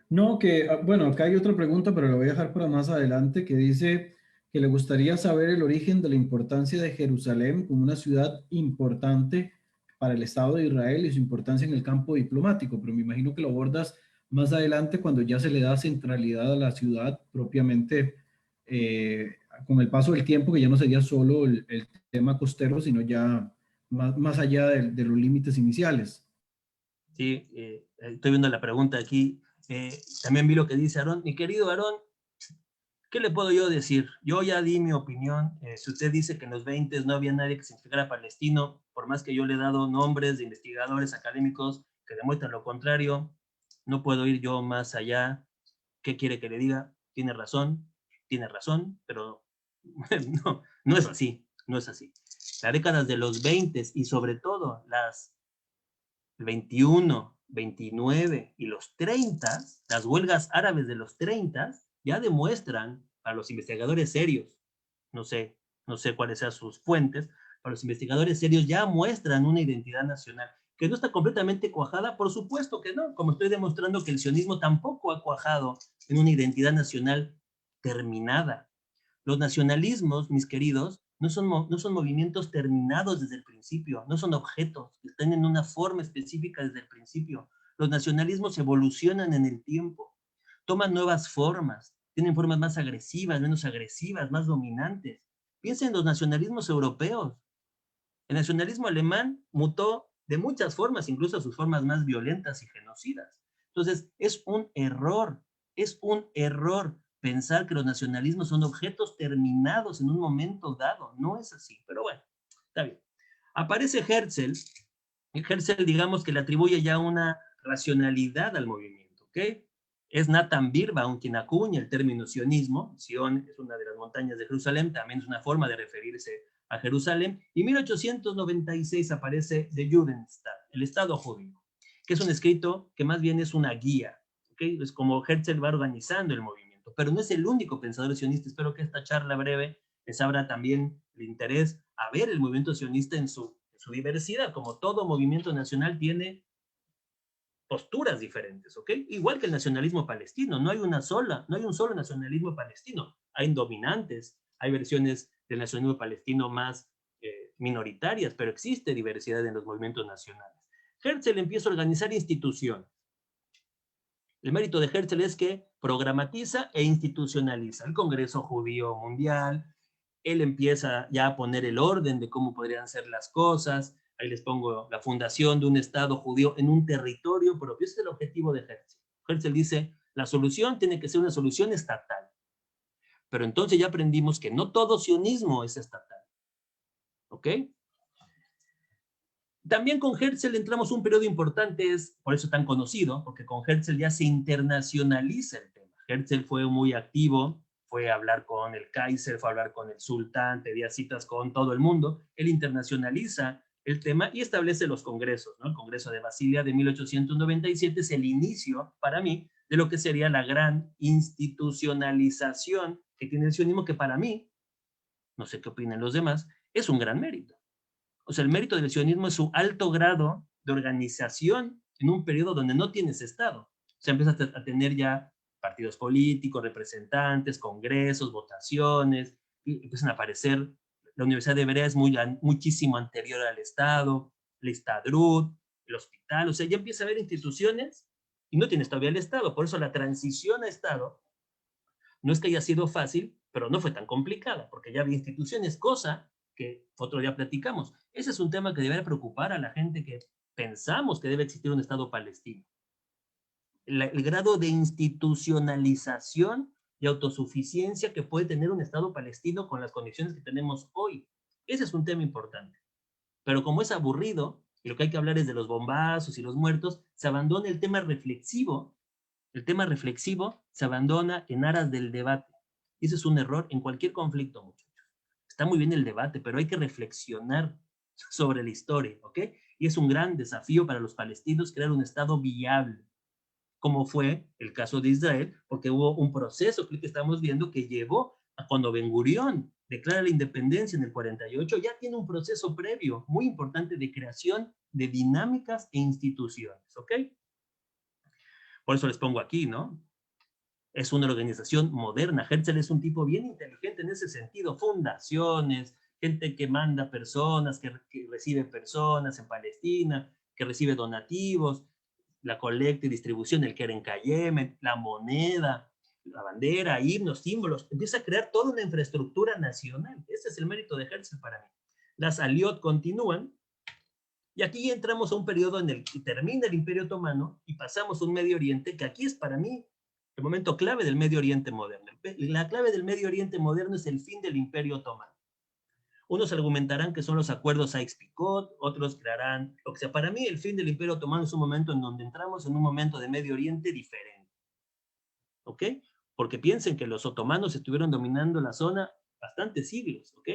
No, bueno, acá hay otra pregunta, pero la voy a dejar para más adelante, que dice que le gustaría saber el origen de la importancia de Jerusalén como una ciudad importante para el Estado de Israel y su importancia en el campo diplomático, pero me imagino que lo abordas más adelante cuando ya se le da centralidad a la ciudad propiamente, con el paso del tiempo, que ya no sería solo el tema costero, sino ya más allá de los límites iniciales. Sí, estoy viendo la pregunta aquí. También vi lo que dice Aarón. Mi querido Aarón, ¿qué le puedo yo decir? Yo ya di mi opinión. Si usted dice que en los 20 no había nadie que se identificara palestino, por más que yo le he dado nombres de investigadores académicos que demuestran lo contrario, no puedo ir yo más allá. ¿Qué quiere que le diga? Tiene razón, pero no es así, no es así. Las décadas de los 20 y sobre todo las 21, 29 y los 30, las huelgas árabes de los 30, ya demuestran a los investigadores serios, no sé, no sé cuáles sean sus fuentes, pero los investigadores serios ya muestran una identidad nacional que no está completamente cuajada, por supuesto que no, como estoy demostrando que el sionismo tampoco ha cuajado en una identidad nacional terminada. Los nacionalismos, mis queridos, no son movimientos terminados desde el principio, no son objetos que están en una forma específica desde el principio. Los nacionalismos evolucionan en el tiempo, toman nuevas formas, tienen formas más agresivas, menos agresivas, más dominantes. Piensen en los nacionalismos europeos. El nacionalismo alemán mutó de muchas formas, incluso sus formas más violentas y genocidas. Entonces, es un error pensar que los nacionalismos son objetos terminados en un momento dado. No es así, pero bueno, está bien. Aparece Herzl, y Herzl, digamos que le atribuye ya una racionalidad al movimiento, ¿ok? Es Nathan Birnbaum quien acuña el término sionismo. Sion es una de las montañas de Jerusalén, también es una forma de referirse a Jerusalén. Y en 1896 aparece The Judenstaat, el Estado judío, que es un escrito que más bien es una guía, ¿ok? Es como Herzl va organizando el movimiento, pero no es el único pensador sionista. Espero que esta charla breve les abra también el interés a ver el movimiento sionista en su diversidad. Como todo movimiento nacional tiene posturas diferentes, ¿ok? Igual que el nacionalismo palestino, no hay un solo nacionalismo palestino, hay dominantes, hay versiones del nacionalismo palestino más minoritarias, pero existe diversidad en los movimientos nacionales. Herzl empieza a organizar instituciones. El mérito de Herzl es que programatiza e institucionaliza el Congreso Judío Mundial. Él empieza ya a poner el orden de cómo podrían ser las cosas. Ahí les pongo la fundación de un Estado judío en un territorio propio. Ese es el objetivo de Herzl. Herzl dice, la solución tiene que ser una solución estatal. Pero entonces ya aprendimos que no todo sionismo es estatal. ¿Ok? También con Herzl entramos un periodo importante, es por eso tan conocido, porque con Herzl ya se internacionaliza el tema. Herzl fue muy activo, fue a hablar con el Kaiser, fue a hablar con el sultán, pedía citas con todo el mundo. Él internacionaliza el tema y establece los congresos, ¿no? El Congreso de Basilea de 1897 es el inicio, para mí, de lo que sería la gran institucionalización que tiene el sionismo, que para mí, no sé qué opinan los demás, es un gran mérito. O sea, el mérito del sionismo es su alto grado de organización en un periodo donde no tienes Estado. O sea, empiezas a tener ya partidos políticos, representantes, congresos, votaciones, y empiezan a aparecer. La Universidad de Berea es muchísimo anterior al Estado, el Histadrut, el hospital, o sea, ya empieza a haber instituciones y no tienes todavía el Estado. Por eso la transición a Estado no es que haya sido fácil, pero no fue tan complicada, porque ya había instituciones, cosa que otro día platicamos. Ese es un tema que debe preocupar a la gente que pensamos que debe existir un Estado palestino. El grado de institucionalización y autosuficiencia que puede tener un Estado palestino con las condiciones que tenemos hoy. Ese es un tema importante. Pero como es aburrido, y lo que hay que hablar es de los bombazos y los muertos, se abandona el tema reflexivo. El tema reflexivo se abandona en aras del debate. Y ese es un error en cualquier conflicto, muchachos. Está muy bien el debate, pero hay que reflexionar sobre la historia, ¿ok? Y es un gran desafío para los palestinos crear un Estado viable, como fue el caso de Israel, porque hubo un proceso que estamos viendo que llevó a cuando Ben Gurión declara la independencia en el 48, ya tiene un proceso previo muy importante de creación de dinámicas e instituciones, ¿ok? Por eso les pongo aquí, ¿no? Es una organización moderna. Herzl es un tipo bien inteligente en ese sentido. Fundaciones, gente que manda personas, que recibe personas en Palestina, que recibe donativos, la colecta y distribución del Keren Kayemet, la moneda, la bandera, himnos, símbolos. Empieza a crear toda una infraestructura nacional. Ese es el mérito de Herzl para mí. Las aliot continúan, y aquí entramos a un periodo en el que termina el Imperio Otomano y pasamos a un Medio Oriente que aquí es para mí el momento clave del Medio Oriente moderno. La clave del Medio Oriente moderno es el fin del Imperio Otomano. Unos argumentarán que son los acuerdos Sykes-Picot, otros crearán lo que sea. Para mí el fin del Imperio Otomano es un momento en donde entramos en un momento de Medio Oriente diferente. ¿Ok? Porque piensen que los otomanos estuvieron dominando la zona bastantes siglos. ¿Ok?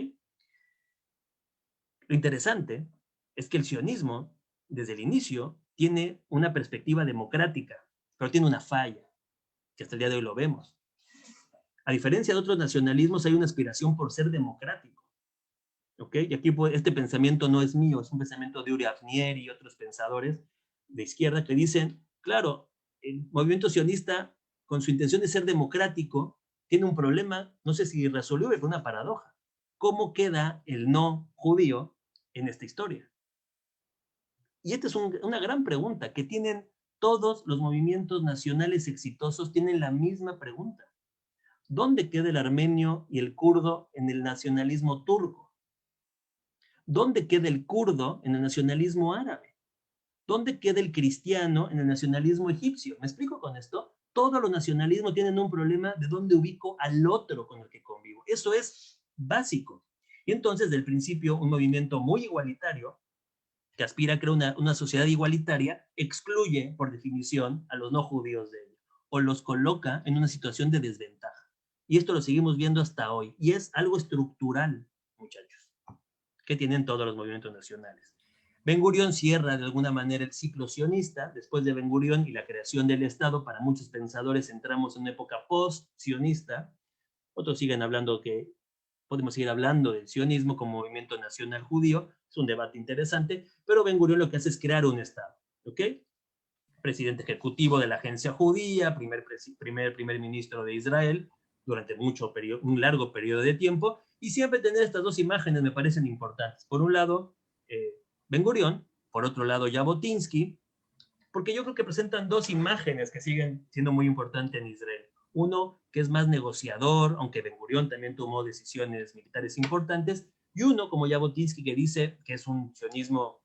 Lo interesante es que el sionismo, desde el inicio, tiene una perspectiva democrática, pero tiene una falla, que hasta el día de hoy lo vemos. A diferencia de otros nacionalismos, hay una aspiración por ser democrático. ¿Ok? Y aquí este pensamiento no es mío, es un pensamiento de Uri Avnier y otros pensadores de izquierda que dicen, claro, el movimiento sionista, con su intención de ser democrático, tiene un problema, no sé si irresoluble, pero una paradoja. ¿Cómo queda el no judío en esta historia? Y esta es una gran pregunta que tienen todos los movimientos nacionales exitosos, tienen la misma pregunta. ¿Dónde queda el armenio y el kurdo en el nacionalismo turco? ¿Dónde queda el kurdo en el nacionalismo árabe? ¿Dónde queda el cristiano en el nacionalismo egipcio? ¿Me explico con esto? Todos los nacionalismos tienen un problema de dónde ubico al otro con el que convivo. Eso es básico. Y entonces, del principio, un movimiento muy igualitario, que aspira a crear una sociedad igualitaria, excluye, por definición, a los no judíos de ella, o los coloca en una situación de desventaja. Y esto lo seguimos viendo hasta hoy. Y es algo estructural, muchachos, que tienen todos los movimientos nacionales. Ben Gurión cierra de alguna manera el ciclo sionista. Después de Ben Gurión y la creación del Estado, para muchos pensadores entramos en una época post-sionista. Otros siguen hablando que podemos seguir hablando del sionismo como movimiento nacional judío. Es un debate interesante, pero Ben Gurión lo que hace es crear un Estado. ¿Ok? Presidente ejecutivo de la agencia judía, primer ministro de Israel durante un largo periodo de tiempo, y siempre tener estas dos imágenes me parecen importantes. Por un lado, Ben Gurión, por otro lado, Jabotinsky, porque yo creo que presentan dos imágenes que siguen siendo muy importantes en Israel. Uno que es más negociador, aunque Ben Gurión también tomó decisiones militares importantes, y uno como Jabotinsky que dice que es un sionismo,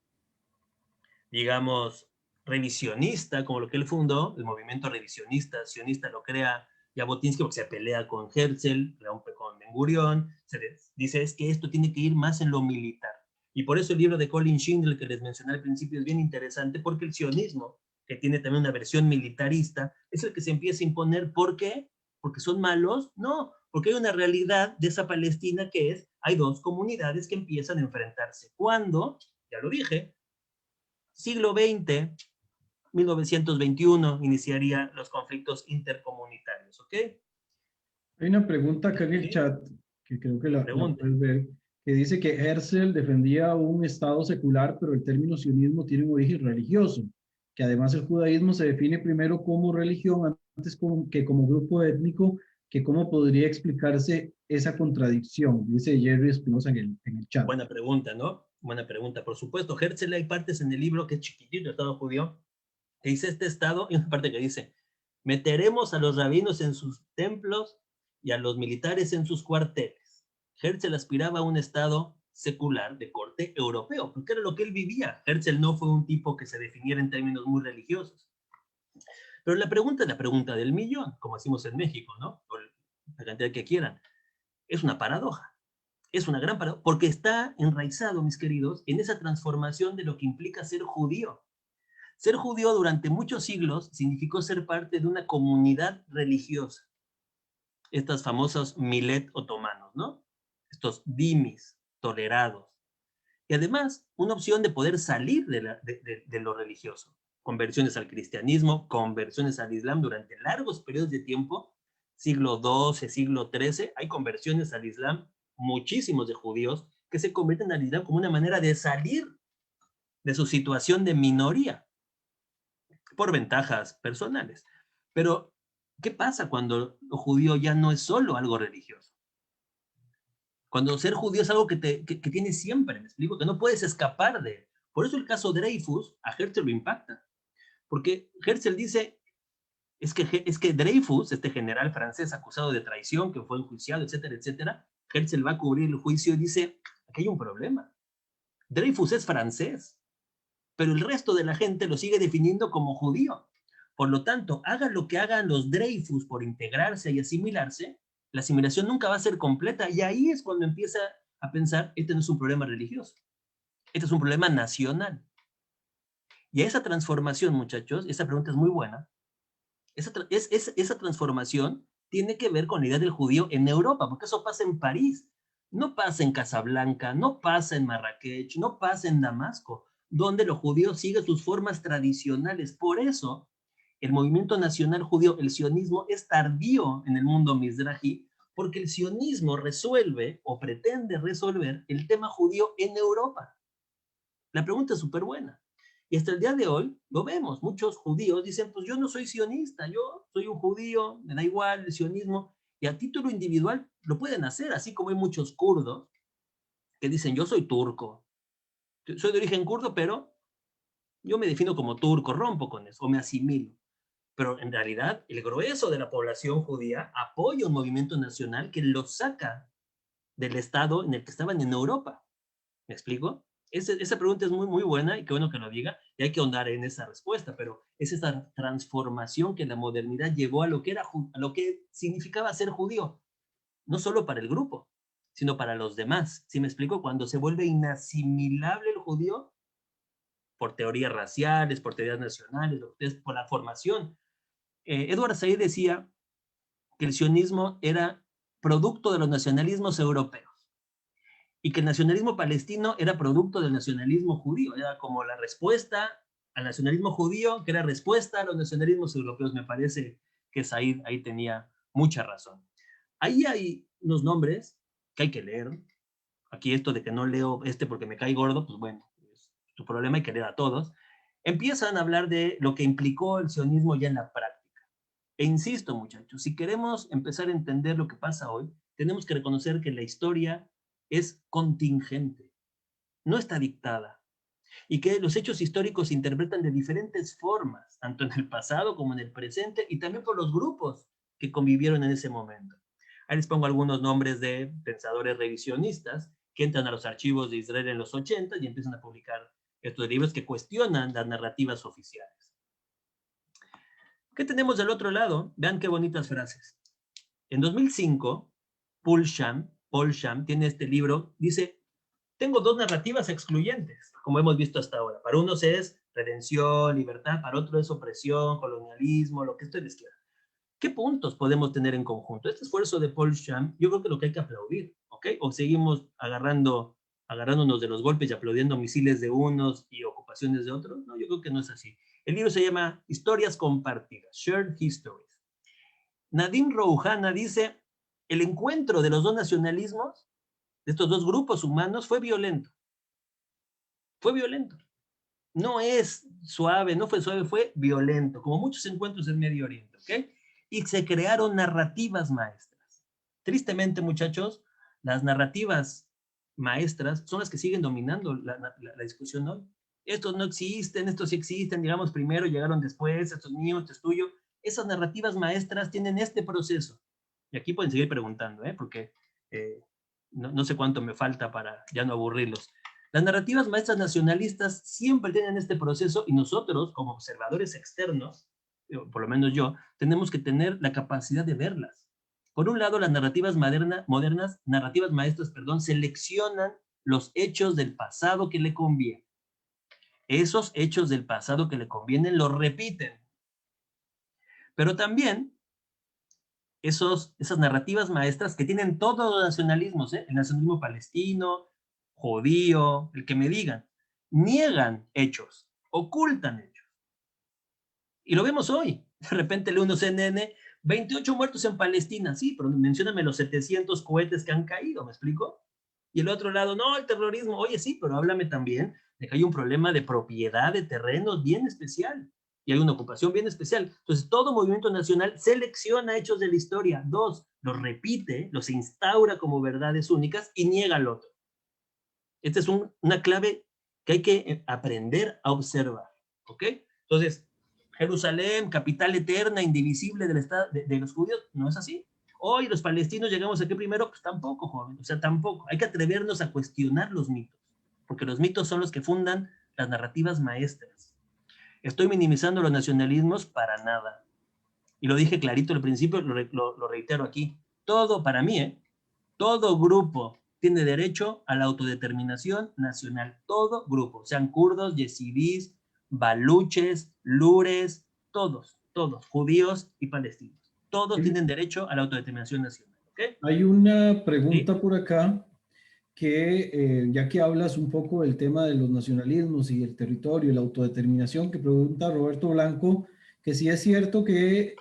digamos, revisionista, como lo que él fundó, el movimiento revisionista, sionista lo crea Jabotinsky porque se pelea con Herzl, con Ben Gurión, se dice es que esto tiene que ir más en lo militar. Y por eso el libro de Colin Schindler que les mencioné al principio es bien interesante, porque el sionismo, que tiene también una versión militarista, es el que se empieza a imponer. ¿Por qué? ¿Porque son malos? No, porque hay una realidad de esa Palestina que es, hay dos comunidades que empiezan a enfrentarse. ¿Cuándo? Ya lo dije, siglo XX, 1921, iniciaría los conflictos intercomunitarios, ¿ok? Hay una pregunta acá en el ¿Sí? chat, que creo que la Pregunta. puedes ver, que dice que Herzl defendía un Estado secular, pero el término sionismo tiene un origen religioso, que además el judaísmo se define primero como religión antes que como grupo étnico, que cómo podría explicarse esa contradicción, dice Jerry Espinosa en el chat. Buena pregunta, ¿no? Buena pregunta. Por supuesto, Herzl, hay partes en el libro que es chiquitito, el Estado judío, que dice este Estado, y una parte que dice, meteremos a los rabinos en sus templos y a los militares en sus cuarteles. Herzl aspiraba a un Estado secular de corte europeo, porque era lo que él vivía. Herzl no fue un tipo que se definiera en términos muy religiosos. Pero la pregunta es la pregunta del millón, como decimos en México, ¿no? Por la cantidad que quieran. Es una paradoja. Es una gran paradoja, porque está enraizado, mis queridos, en esa transformación de lo que implica ser judío. Ser judío durante muchos siglos significó ser parte de una comunidad religiosa. Estas famosas milet otomanos, ¿no? Estos dimis, tolerados. Y además, una opción de poder salir de lo religioso. Conversiones al cristianismo, conversiones al islam durante largos periodos de tiempo, siglo XII, siglo XIII, hay conversiones al islam, muchísimos de judíos que se convierten al islam como una manera de salir de su situación de minoría por ventajas personales. Pero, ¿qué pasa cuando lo judío ya no es solo algo religioso? Cuando ser judío es algo que tienes siempre, me explico, que no puedes escapar de. Por eso el caso Dreyfus a Herzl lo impacta. Porque Herzl dice, es que Dreyfus, este general francés acusado de traición, que fue enjuiciado, etcétera, etcétera, Herzl va a cubrir el juicio y dice, aquí hay un problema. Dreyfus es francés, pero el resto de la gente lo sigue definiendo como judío. Por lo tanto, hagan lo que hagan los Dreyfus por integrarse y asimilarse, la asimilación nunca va a ser completa, y ahí es cuando empieza a pensar, este no es un problema religioso, este es un problema nacional. Y a esa transformación, muchachos, esa pregunta es muy buena, esa transformación tiene que ver con la idea del judío en Europa, porque eso pasa en París, no pasa en Casablanca, no pasa en Marrakech, no pasa en Damasco, donde los judíos siguen sus formas tradicionales. Por eso, el movimiento nacional judío, el sionismo, es tardío en el mundo mizrahi, porque el sionismo resuelve o pretende resolver el tema judío en Europa. La pregunta es súper buena. Y hasta el día de hoy lo vemos. Muchos judíos dicen, pues yo no soy sionista, yo soy un judío, me da igual el sionismo. Y a título individual lo pueden hacer, así como hay muchos kurdos que dicen, yo soy turco, soy de origen kurdo, pero yo me defino como turco, rompo con eso, o me asimilo. Pero en realidad el grueso de la población judía apoya un movimiento nacional que los saca del estado en el que estaban en Europa. ¿Me explico? Esa pregunta es muy, muy buena y qué bueno que lo diga, y hay que ahondar en esa respuesta, pero es esa transformación que la modernidad llevó a lo que, a lo que significaba ser judío, no solo para el grupo, sino para los demás. ¿Sí me explico? Cuando se vuelve inasimilable el judío por teorías raciales, por teorías nacionales, por la formación. Edward Said decía que el sionismo era producto de los nacionalismos europeos y que el nacionalismo palestino era producto del nacionalismo judío, era como la respuesta al nacionalismo judío, que era respuesta a los nacionalismos europeos. Me parece que Said ahí tenía mucha razón. Ahí hay unos nombres que hay que leer. Aquí esto de que no leo porque me cae gordo, pues bueno, es tu problema, hay que leer a todos. Empiezan a hablar de lo que implicó el sionismo ya en la práctica. E insisto, muchachos, si queremos empezar a entender lo que pasa hoy, tenemos que reconocer que la historia es contingente, no está dictada, y que los hechos históricos se interpretan de diferentes formas, tanto en el pasado como en el presente, y también por los grupos que convivieron en ese momento. Ahí les pongo algunos nombres de pensadores revisionistas que entran a los archivos de Israel en los 80 y empiezan a publicar estos libros que cuestionan las narrativas oficiales. ¿Qué tenemos del otro lado? Vean qué bonitas frases. En 2005, Paul Sham tiene este libro, dice, tengo dos narrativas excluyentes, como hemos visto hasta ahora. Para unos es redención, libertad, para otros es opresión, colonialismo, lo que ustedes quieran. ¿Qué puntos podemos tener en conjunto? Este esfuerzo de Paul Schramm, yo creo que lo que hay que aplaudir, ¿ok? O seguimos agarrándonos de los golpes y aplaudiendo misiles de unos y ocupaciones de otros. No, yo creo que no es así. El libro se llama Historias Compartidas, Shared Histories. Nadim Rouhana dice, el encuentro de los dos nacionalismos, de estos dos grupos humanos, fue violento. Fue violento. No es suave, no fue suave, fue violento, como muchos encuentros en Medio Oriente, ¿ok? Y se crearon narrativas maestras. Tristemente, muchachos, las narrativas maestras son las que siguen dominando la discusión hoy. Estos no existen, estos sí existen, digamos primero, llegaron después, estos míos, esto es tuyo. Esas narrativas maestras tienen este proceso. Y aquí pueden seguir preguntando, porque no sé cuánto me falta para ya no aburrirlos. Las narrativas maestras nacionalistas siempre tienen este proceso y nosotros, como observadores externos, por lo menos yo, tenemos que tener la capacidad de verlas. Por un lado, las narrativas narrativas maestras, seleccionan los hechos del pasado que le convienen. Esos hechos del pasado que le convienen los repiten. Pero también esas narrativas maestras que tienen todos los nacionalismos, el nacionalismo palestino, judío, el que me digan, niegan hechos, ocultan hechos. Y lo vemos hoy. De repente lee uno CNN, 28 muertos en Palestina. Sí, pero mencióname los 700 cohetes que han caído, ¿me explico? Y el otro lado, no, el terrorismo. Oye, sí, pero háblame también de que hay un problema de propiedad de terrenos bien especial. Y hay una ocupación bien especial. Entonces, todo movimiento nacional selecciona hechos de la historia. Dos, los repite, los instaura como verdades únicas y niega al otro. Esta es una clave que hay que aprender a observar, ¿ok? Entonces, Jerusalén, capital eterna, indivisible del estado de los judíos, no es así. Hoy los palestinos llegamos aquí primero, pues tampoco, joven, o sea, tampoco. Hay que atrevernos a cuestionar los mitos, porque los mitos son los que fundan las narrativas maestras. Estoy minimizando los nacionalismos para nada. Y lo dije clarito al principio, lo reitero aquí. Todo para mí, todo grupo tiene derecho a la autodeterminación nacional. Todo grupo, sean kurdos, yezidís, baluches, lures, todos, judíos y palestinos. Todos tienen derecho a la autodeterminación nacional. ¿Okay? Hay una pregunta por acá que, ya que hablas un poco del tema de los nacionalismos y el territorio y la autodeterminación, que pregunta Roberto Blanco, que sí es cierto que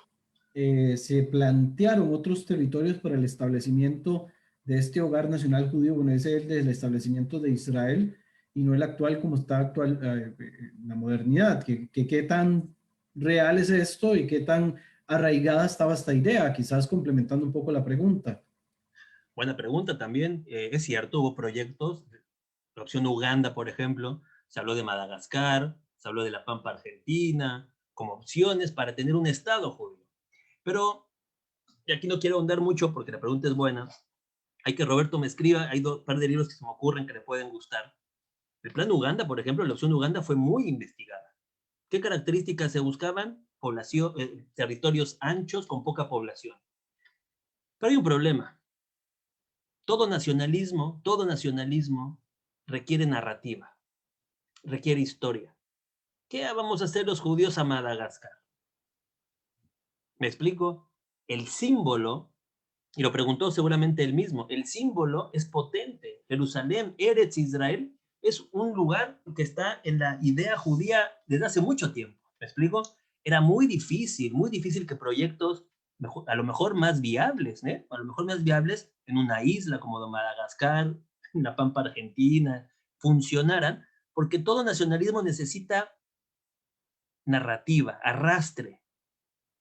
se plantearon otros territorios para el establecimiento de este hogar nacional judío, bueno, ese es el establecimiento de Israel y no el actual como está actual, la modernidad. ¿Qué tan real es esto y qué tan arraigada estaba esta idea? Quizás complementando un poco la pregunta. Buena pregunta también. Es cierto, hubo proyectos, la opción Uganda, por ejemplo, se habló de Madagascar, se habló de la Pampa Argentina, como opciones para tener un Estado judío. Pero, y aquí no quiero ahondar mucho porque la pregunta es buena, hay que Roberto me escriba, hay un par de libros que se me ocurren que le pueden gustar. El plan Uganda, por ejemplo, la opción Uganda fue muy investigada. ¿Qué características se buscaban? Territorios anchos con poca población. Pero hay un problema. Todo nacionalismo requiere narrativa, requiere historia. ¿Qué vamos a hacer los judíos a Madagascar? ¿Me explico? El símbolo, y lo preguntó seguramente él mismo, el símbolo es potente. Jerusalén, Eretz Israel, es un lugar que está en la idea judía desde hace mucho tiempo. ¿Me explico? Era muy difícil que proyectos, a lo mejor más viables, a lo mejor más viables en una isla como Madagascar, en la Pampa Argentina, funcionaran, porque todo nacionalismo necesita narrativa, arrastre.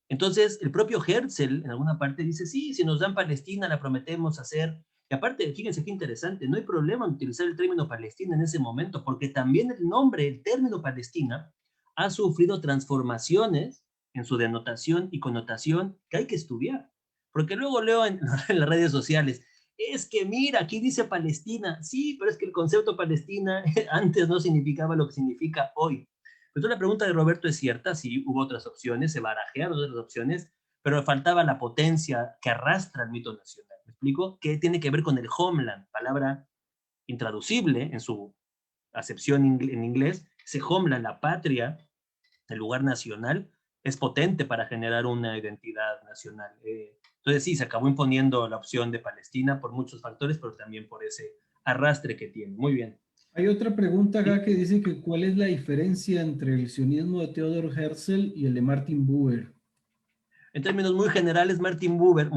Entonces, el propio Herzl en alguna parte dice, sí, si nos dan Palestina, la prometemos hacer. Y aparte, fíjense qué interesante, no hay problema en utilizar el término Palestina en ese momento, porque también el nombre, el término Palestina, ha sufrido transformaciones en su denotación y connotación que hay que estudiar. Porque luego leo en las redes sociales, es que mira, aquí dice Palestina. Sí, pero es que el concepto Palestina antes no significaba lo que significa hoy. Entonces la pregunta de Roberto es cierta, sí hubo otras opciones, se barajearon otras opciones, pero faltaba la potencia que arrastra el mito nacional. ¿Me explico? Que tiene que ver con el homeland, palabra intraducible en su acepción en inglés, ese homeland, la patria, el lugar nacional, es potente para generar una identidad nacional. Entonces sí, se acabó imponiendo la opción de Palestina por muchos factores, pero también por ese arrastre que tiene. Muy bien. Hay otra pregunta Sí. acá que dice que ¿cuál es la diferencia entre el sionismo de Theodor Herzl y el de Martin Buber? En términos muy generales, Martin Buber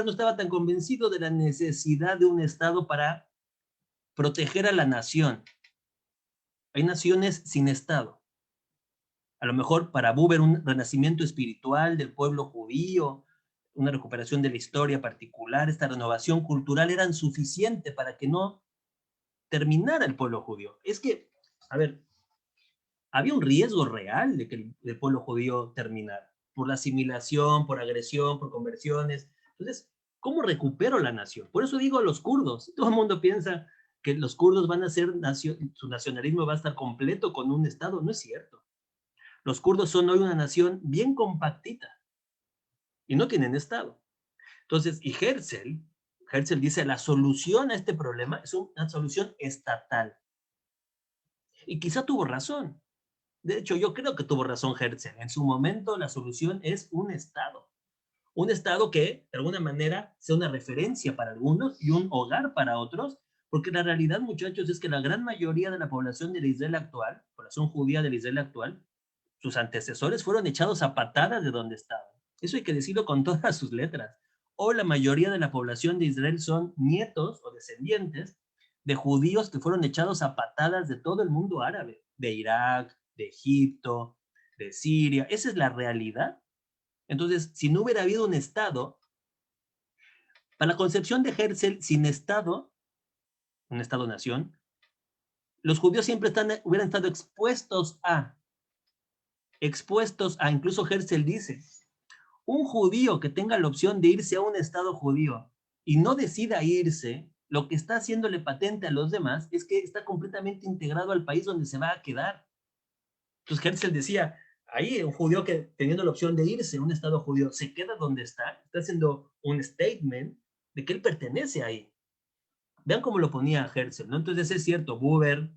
no estaba tan convencido de la necesidad de un Estado para proteger a la nación. Hay naciones sin Estado. A lo mejor para Buber un renacimiento espiritual del pueblo judío, una recuperación de la historia particular, esta renovación cultural eran suficiente para que no terminara el pueblo judío. Es que, a ver, había un riesgo real de que el pueblo judío terminara, por la asimilación, por agresión, por conversiones. Entonces, ¿cómo recupero la nación? Por eso digo los kurdos. Todo el mundo piensa que los kurdos van a ser, su nacionalismo va a estar completo con un Estado. No es cierto. Los kurdos son hoy una nación bien compactita y no tienen Estado. Entonces, y Herzl dice, la solución a este problema es una solución estatal. Y quizá tuvo razón. De hecho, yo creo que tuvo razón Herzl. En su momento, la solución es un Estado. Un Estado que, de alguna manera, sea una referencia para algunos y un hogar para otros, porque la realidad, muchachos, es que la gran mayoría de la población de Israel actual, población judía de Israel actual, sus antecesores fueron echados a patadas de donde estaban. Eso hay que decirlo con todas sus letras. O la mayoría de la población de Israel son nietos o descendientes de judíos que fueron echados a patadas de todo el mundo árabe, de Irak, de Egipto, de Siria. Esa es la realidad. Entonces, si no hubiera habido un Estado, para la concepción de Herzl, sin Estado, un Estado-nación, los judíos siempre hubieran estado expuestos a, incluso Herzl dice, un judío que tenga la opción de irse a un Estado judío y no decida irse, lo que está haciéndole patente a los demás es que está completamente integrado al país donde se va a quedar. Entonces Herzl decía, ahí un judío que teniendo la opción de irse a un Estado judío se queda donde está haciendo un statement de que él pertenece ahí. Vean cómo lo ponía Herzl, ¿no? Entonces es cierto, Buber,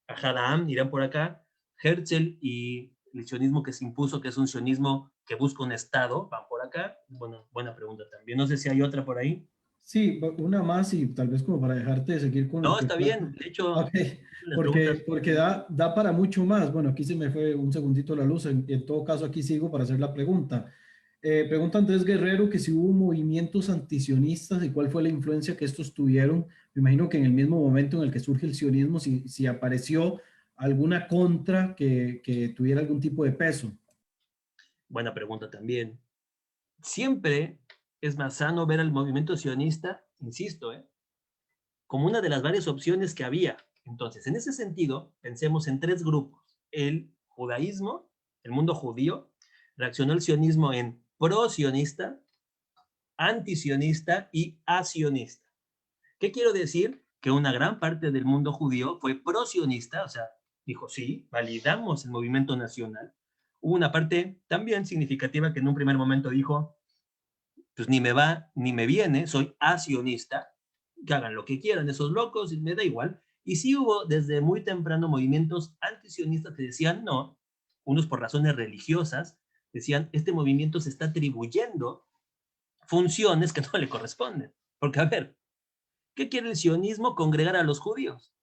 Ahad irán por acá, Herzl y el sionismo que se impuso, que es un sionismo que busca un Estado, van por acá. Bueno, buena pregunta también. No sé si hay otra por ahí. Sí, una más y tal vez como para dejarte de seguir con lo No, que está bien. De hecho, Ok, las preguntas. porque da para mucho más. Bueno, aquí se me fue un segundito la luz. En todo caso, aquí sigo para hacer la pregunta. Pregunta Andrés Guerrero que si hubo movimientos antisionistas y cuál fue la influencia que estos tuvieron. Me imagino que en el mismo momento en el que surge el sionismo, si apareció alguna contra que tuviera algún tipo de peso. Buena pregunta también. Siempre es más sano ver al movimiento sionista, insisto, como una de las varias opciones que había. Entonces, en ese sentido, pensemos en tres grupos. El judaísmo, el mundo judío, reaccionó al sionismo en pro-sionista, antisionista y asionista. ¿Qué quiero decir? Que una gran parte del mundo judío fue pro-sionista, o sea, dijo, sí, validamos el movimiento nacional. Hubo una parte también significativa que en un primer momento dijo, pues ni me va ni me viene, soy asionista, que hagan lo que quieran esos locos, me da igual. Y sí hubo desde muy temprano movimientos antisionistas que decían no, unos por razones religiosas, decían, este movimiento se está atribuyendo funciones que no le corresponden. Porque, a ver, ¿qué quiere el sionismo? Congregar a los judíos.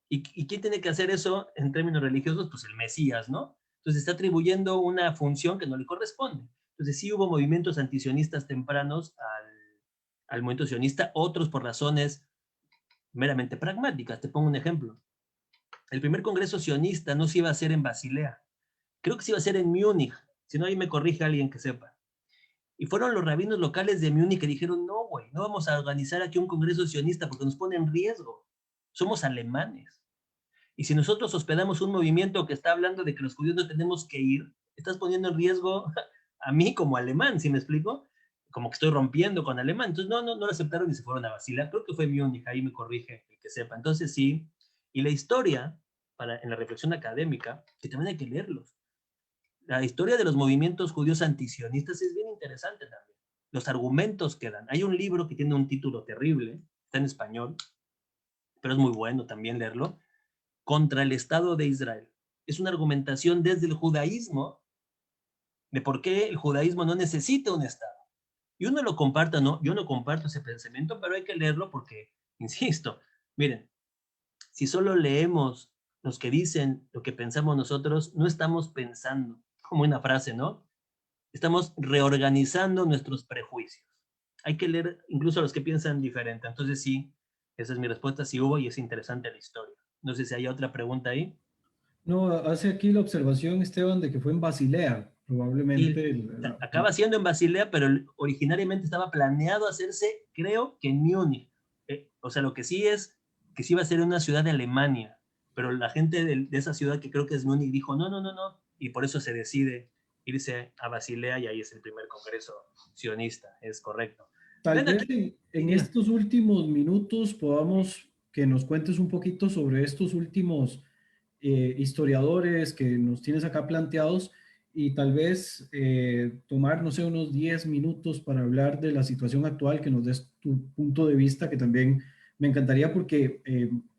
¿Y quién tiene que hacer eso en términos religiosos? Pues el Mesías, ¿no? Entonces está atribuyendo una función que no le corresponde. Entonces sí hubo movimientos antisionistas tempranos al movimiento sionista, otros por razones meramente pragmáticas. Te pongo un ejemplo. El primer congreso sionista no se iba a hacer en Basilea. Creo que se iba a hacer en Múnich. Si no, ahí me corrige alguien que sepa. Y fueron los rabinos locales de Múnich que dijeron, no, güey, no vamos a organizar aquí un congreso sionista porque nos pone en riesgo. Somos alemanes. Y si nosotros hospedamos un movimiento que está hablando de que los judíos no tenemos que ir, estás poniendo en riesgo a mí como alemán, ¿sí me explico? Como que estoy rompiendo con alemán. Entonces no lo aceptaron y se fueron a vacilar. Creo que fue Múnich, ahí me corrige el que sepa. Entonces sí, y la historia, en la reflexión académica, que también hay que leerlos. La historia de los movimientos judíos antisionistas es bien interesante también. Los argumentos que dan. Hay un libro que tiene un título terrible, está en español, pero es muy bueno también leerlo, contra el Estado de Israel. Es una argumentación desde el judaísmo de por qué el judaísmo no necesita un Estado. Y uno lo comparta, ¿no? Yo no comparto ese pensamiento, pero hay que leerlo porque, insisto, miren, si solo leemos los que dicen lo que pensamos nosotros, no estamos pensando, como una frase, ¿no? Estamos reorganizando nuestros prejuicios. Hay que leer incluso a los que piensan diferente. Entonces sí, esa es mi respuesta, sí hubo y es interesante la historia. No sé si hay otra pregunta ahí. No, hace aquí la observación, Esteban, de que fue en Basilea, Y probablemente. acaba siendo en Basilea, pero originariamente estaba planeado hacerse, creo que en Múnich. O sea, lo que sí es que sí iba a ser en una ciudad de Alemania, pero la gente de esa ciudad, que creo que es Múnich, dijo no, no, no, no, y por eso se decide irse a Basilea y ahí es el primer congreso sionista, es correcto. Tal Ven vez aquí, en dime. estos últimos minutos podamos que nos cuentes un poquito sobre estos últimos historiadores que nos tienes acá planteados y tal vez tomar, no sé, unos 10 minutos para hablar de la situación actual, que nos des tu punto de vista, que también me encantaría porque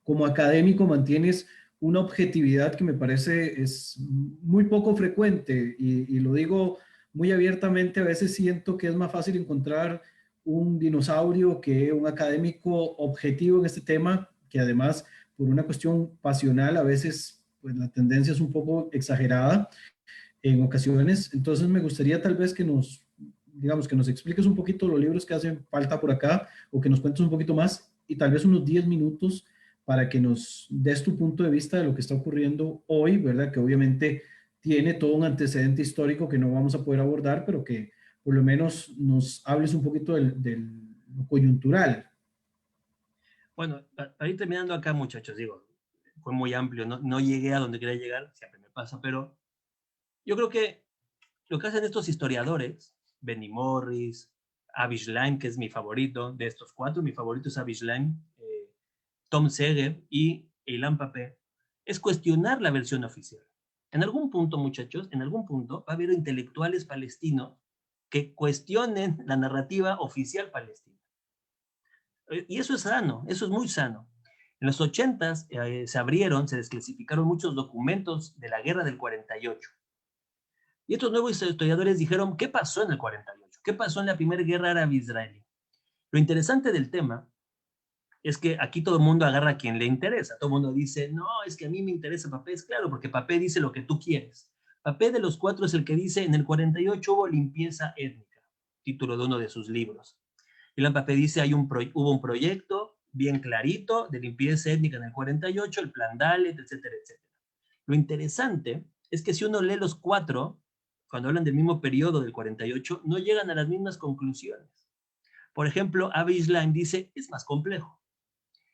como académico mantienes una objetividad que me parece es muy poco frecuente y lo digo muy abiertamente, a veces siento que es más fácil encontrar un dinosaurio que un académico objetivo en este tema, que además por una cuestión pasional a veces pues la tendencia es un poco exagerada en ocasiones. Entonces me gustaría tal vez que nos, digamos, que nos expliques un poquito los libros que hacen falta por acá o que nos cuentes un poquito más y tal vez unos 10 minutos para que nos des tu punto de vista de lo que está ocurriendo hoy, ¿verdad? Que obviamente tiene todo un antecedente histórico que no vamos a poder abordar, pero que por lo menos nos hables un poquito del lo coyuntural. Bueno, para ir terminando acá, muchachos, digo, fue muy amplio, no, no llegué a donde quería llegar, siempre me pasa, pero yo creo que lo que hacen estos historiadores, Benny Morris, Avi Schleim, que es mi favorito, de estos cuatro, mi favorito es Avi Schleim, Tom Seger y Ilan Papé, es cuestionar la versión oficial. En algún punto, muchachos, en algún punto va a haber intelectuales palestinos que cuestionen la narrativa oficial palestina. Y eso es sano, eso es muy sano. En los 80s se abrieron, se desclasificaron muchos documentos de la guerra del 48. Y estos nuevos historiadores dijeron, ¿qué pasó en el 48? ¿Qué pasó en la primera guerra árabe-israelí? Lo interesante del tema es que aquí todo el mundo agarra a quien le interesa. Todo el mundo dice, no, es que a mí me interesa Papé. Es claro, porque Papé dice lo que tú quieres. Papé de los cuatro es el que dice, en el 48 hubo limpieza étnica, título de uno de sus libros. Ilan Papé dice, hubo un proyecto bien clarito de limpieza étnica en el 48, el plan Dalet, etcétera, etcétera. Lo interesante es que si uno lee los cuatro, cuando hablan del mismo periodo del 48, no llegan a las mismas conclusiones. Por ejemplo, Avi Schleim dice, es más complejo.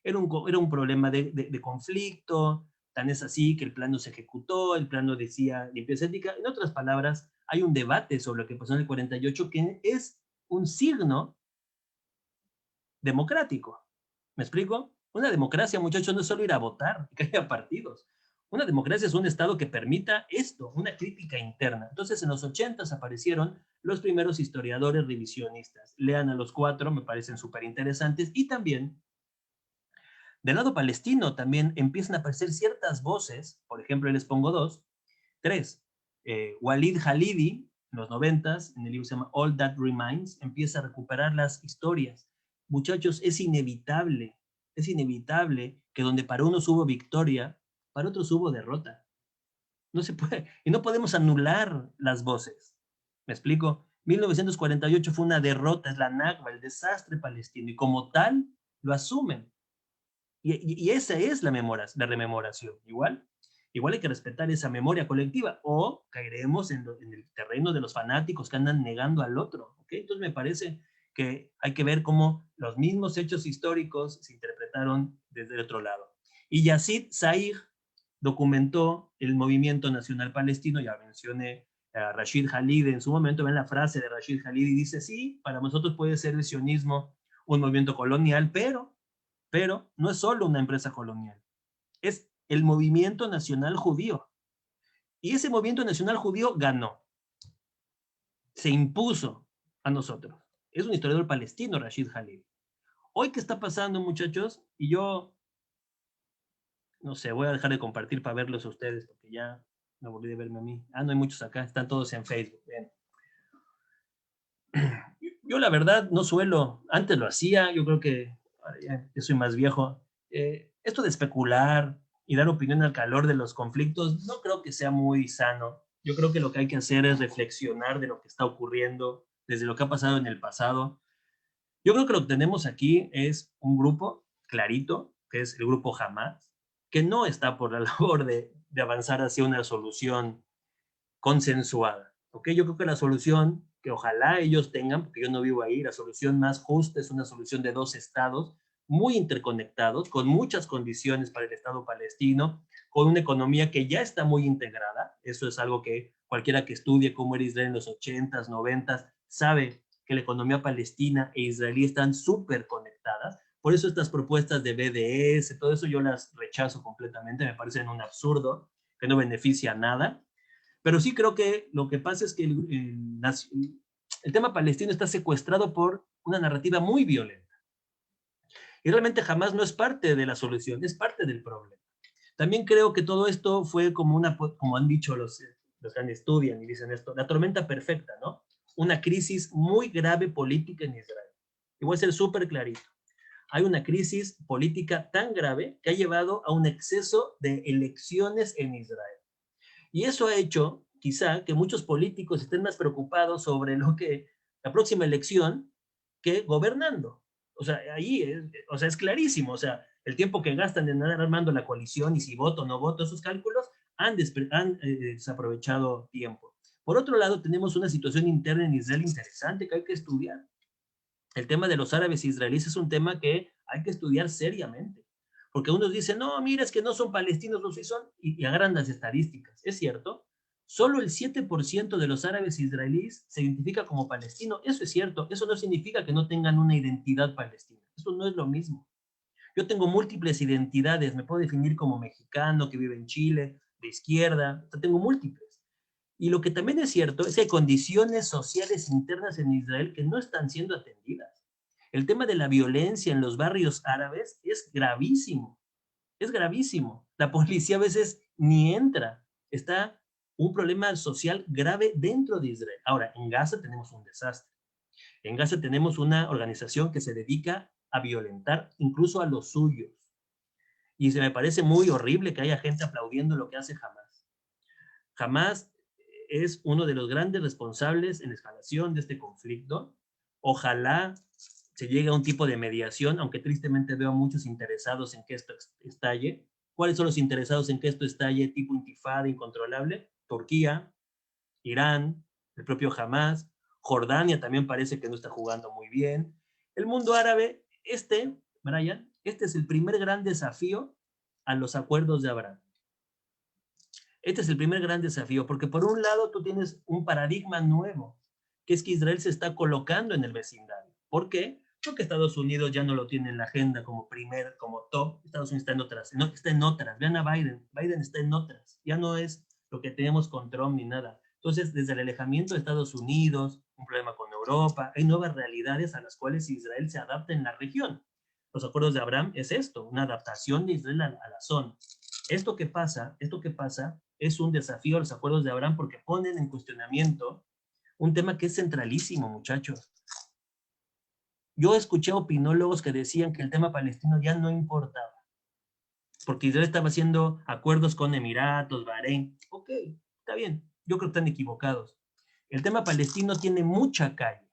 Era un problema de conflicto, tan es así que el plan no se ejecutó, el plan no decía limpieza étnica. En otras palabras, hay un debate sobre lo que pasó en el 48 que es un signo democrático. ¿Me explico? Una democracia, muchachos, no es solo ir a votar y que haya partidos. Una democracia es un Estado que permita esto, una crítica interna. Entonces, en los 80s aparecieron los primeros historiadores revisionistas. Lean a los cuatro, me parecen súper interesantes. Y también, del lado palestino, también empiezan a aparecer ciertas voces. Por ejemplo, les pongo dos, tres. Walid Halidi, en los 90s, en el libro se llama All That Remains, empieza a recuperar las historias. Muchachos, es inevitable que donde para unos hubo victoria, para otros hubo derrota. No se puede, y no podemos anular las voces. ¿Me explico? 1948 fue una derrota, es la Nakba, el desastre palestino, y como tal lo asumen. Y esa es la rememoración. Igual hay que respetar esa memoria colectiva o caeremos en el terreno de los fanáticos que andan negando al otro. ¿Okay? Entonces me parece que hay que ver cómo los mismos hechos históricos se interpretaron desde el otro lado. Y Yazid Saig documentó el movimiento nacional palestino, ya mencioné a Rashid Khalid en su momento, ven la frase de Rashid Khalid y dice, sí, para nosotros puede ser el sionismo un movimiento colonial, pero no es solo una empresa colonial, es el movimiento nacional judío. Y ese movimiento nacional judío ganó, se impuso a nosotros. Es un historiador palestino, Rashid Khalid. Hoy, ¿qué está pasando, muchachos? Y yo no sé, voy a dejar de compartir para verlos a ustedes, porque ya me aburrí de verme a mí. Ah, no hay muchos acá, están todos en Facebook. Bien. Yo la verdad no suelo, antes lo hacía, yo creo que yo soy más viejo. Esto de especular y dar opinión al calor de los conflictos, no creo que sea muy sano. Yo creo que lo que hay que hacer es reflexionar de lo que está ocurriendo, desde lo que ha pasado en el pasado. Yo creo que lo que tenemos aquí es un grupo clarito, que es el grupo Hamás, que no está por la labor de avanzar hacia una solución consensuada. ¿Ok? Yo creo que la solución que ojalá ellos tengan, porque yo no vivo ahí, la solución más justa es una solución de 2 estados muy interconectados, con muchas condiciones para el Estado palestino, con una economía que ya está muy integrada. Eso es algo que cualquiera que estudie cómo era Israel en los 80s, 90s, sabe que la economía palestina e israelí están súper conectadas. Por eso estas propuestas de BDS, todo eso yo las rechazo completamente, me parecen un absurdo, que no beneficia a nada. Pero sí creo que lo que pasa es que el tema palestino está secuestrado por una narrativa muy violenta. Y realmente jamás no es parte de la solución, es parte del problema. También creo que todo esto fue como como han dicho los que estudian y dicen esto, la tormenta perfecta, ¿no? Una crisis muy grave política en Israel. Y voy a ser súper clarito. Hay una crisis política tan grave que ha llevado a un exceso de elecciones en Israel. Y eso ha hecho, quizá, que muchos políticos estén más preocupados sobre la próxima elección que gobernando. O sea, ahí es clarísimo. O sea, el tiempo que gastan en andar armando la coalición y si voto o no voto, esos cálculos han desaprovechado tiempo. Por otro lado, tenemos una situación interna en Israel interesante que hay que estudiar. El tema de los árabes israelíes es un tema que hay que estudiar seriamente. Porque unos dicen, no, mira, es que no son palestinos, no son, y agarran las estadísticas. Es cierto, solo el 7% de los árabes israelíes se identifica como palestino. Eso es cierto, eso no significa que no tengan una identidad palestina. Eso no es lo mismo. Yo tengo múltiples identidades, me puedo definir como mexicano, que vive en Chile, de izquierda, o sea, tengo múltiples. Y lo que también es cierto es que hay condiciones sociales internas en Israel que no están siendo atendidas. El tema de la violencia en los barrios árabes es gravísimo. Es gravísimo. La policía a veces ni entra. Está un problema social grave dentro de Israel. Ahora, en Gaza tenemos un desastre. En Gaza tenemos una organización que se dedica a violentar incluso a los suyos. Y se me parece muy horrible que haya gente aplaudiendo lo que hace Hamas. Hamas es uno de los grandes responsables en la escalación de este conflicto. Ojalá se llegue a un tipo de mediación, aunque tristemente veo a muchos interesados en que esto estalle. ¿Cuáles son los interesados en que esto estalle tipo intifada incontrolable? Turquía, Irán, el propio Hamas, Jordania también parece que no está jugando muy bien. El mundo árabe, Brian, este es el primer gran desafío a los acuerdos de Abraham. Este es el primer gran desafío, porque por un lado tú tienes un paradigma nuevo, que es que Israel se está colocando en el vecindario. ¿Por qué? Porque Estados Unidos ya no lo tiene en la agenda como top. Estados Unidos está en otras, está en otras. Vean a Biden, Biden está en otras. Ya no es lo que tenemos con Trump ni nada. Entonces, desde el alejamiento de Estados Unidos, un problema con Europa, hay nuevas realidades a las cuales Israel se adapta en la región. Los acuerdos de Abraham es esto, una adaptación de Israel a la zona. Esto que pasa es un desafío a los acuerdos de Abraham porque ponen en cuestionamiento un tema que es centralísimo, muchachos. Yo escuché opinólogos que decían que el tema palestino ya no importaba, porque Israel estaba haciendo acuerdos con Emiratos, Bahrein. Ok, está bien, yo creo que están equivocados. El tema palestino tiene mucha calle,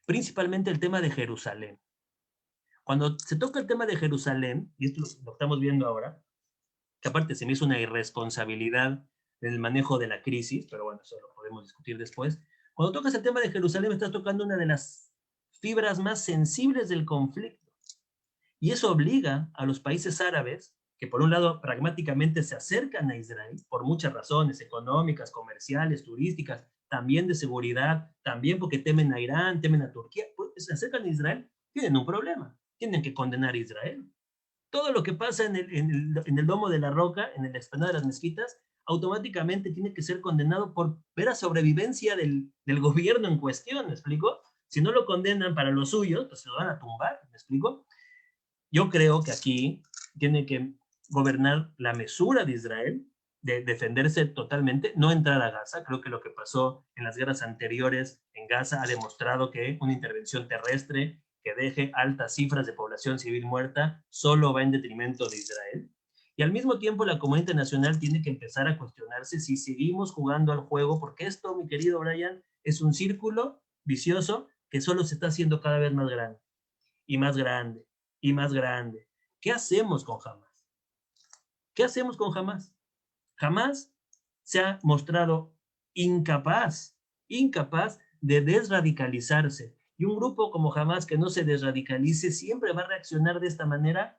principalmente el tema de Jerusalén. Cuando se toca el tema de Jerusalén, y esto lo estamos viendo ahora, que aparte se me hizo una irresponsabilidad en el manejo de la crisis, pero bueno, eso lo podemos discutir después. Cuando tocas el tema de Jerusalén, estás tocando una de las fibras más sensibles del conflicto. Y eso obliga a los países árabes, que por un lado pragmáticamente se acercan a Israel, por muchas razones económicas, comerciales, turísticas, también de seguridad, también porque temen a Irán, temen a Turquía, pues se acercan a Israel, tienen un problema, tienen que condenar a Israel. Todo lo que pasa en el domo de la roca, en la explanada de las mezquitas, automáticamente tiene que ser condenado por vera sobrevivencia del gobierno en cuestión, ¿me explico? Si no lo condenan para los suyos, pues se lo van a tumbar, ¿me explico? Yo creo que aquí tiene que gobernar la mesura de Israel, de defenderse totalmente, no entrar a Gaza. Creo que lo que pasó en las guerras anteriores en Gaza ha demostrado que una intervención terrestre que deje altas cifras de población civil muerta solo va en detrimento de Israel. Y al mismo tiempo la comunidad internacional tiene que empezar a cuestionarse si seguimos jugando al juego, porque esto, mi querido Brian, es un círculo vicioso que solo se está haciendo cada vez más grande, y más grande, y más grande. ¿Qué hacemos con Hamas? ¿Qué hacemos con Hamas? Hamas se ha mostrado incapaz de desradicalizarse. Y un grupo como Hamas que no se desradicalice siempre va a reaccionar de esta manera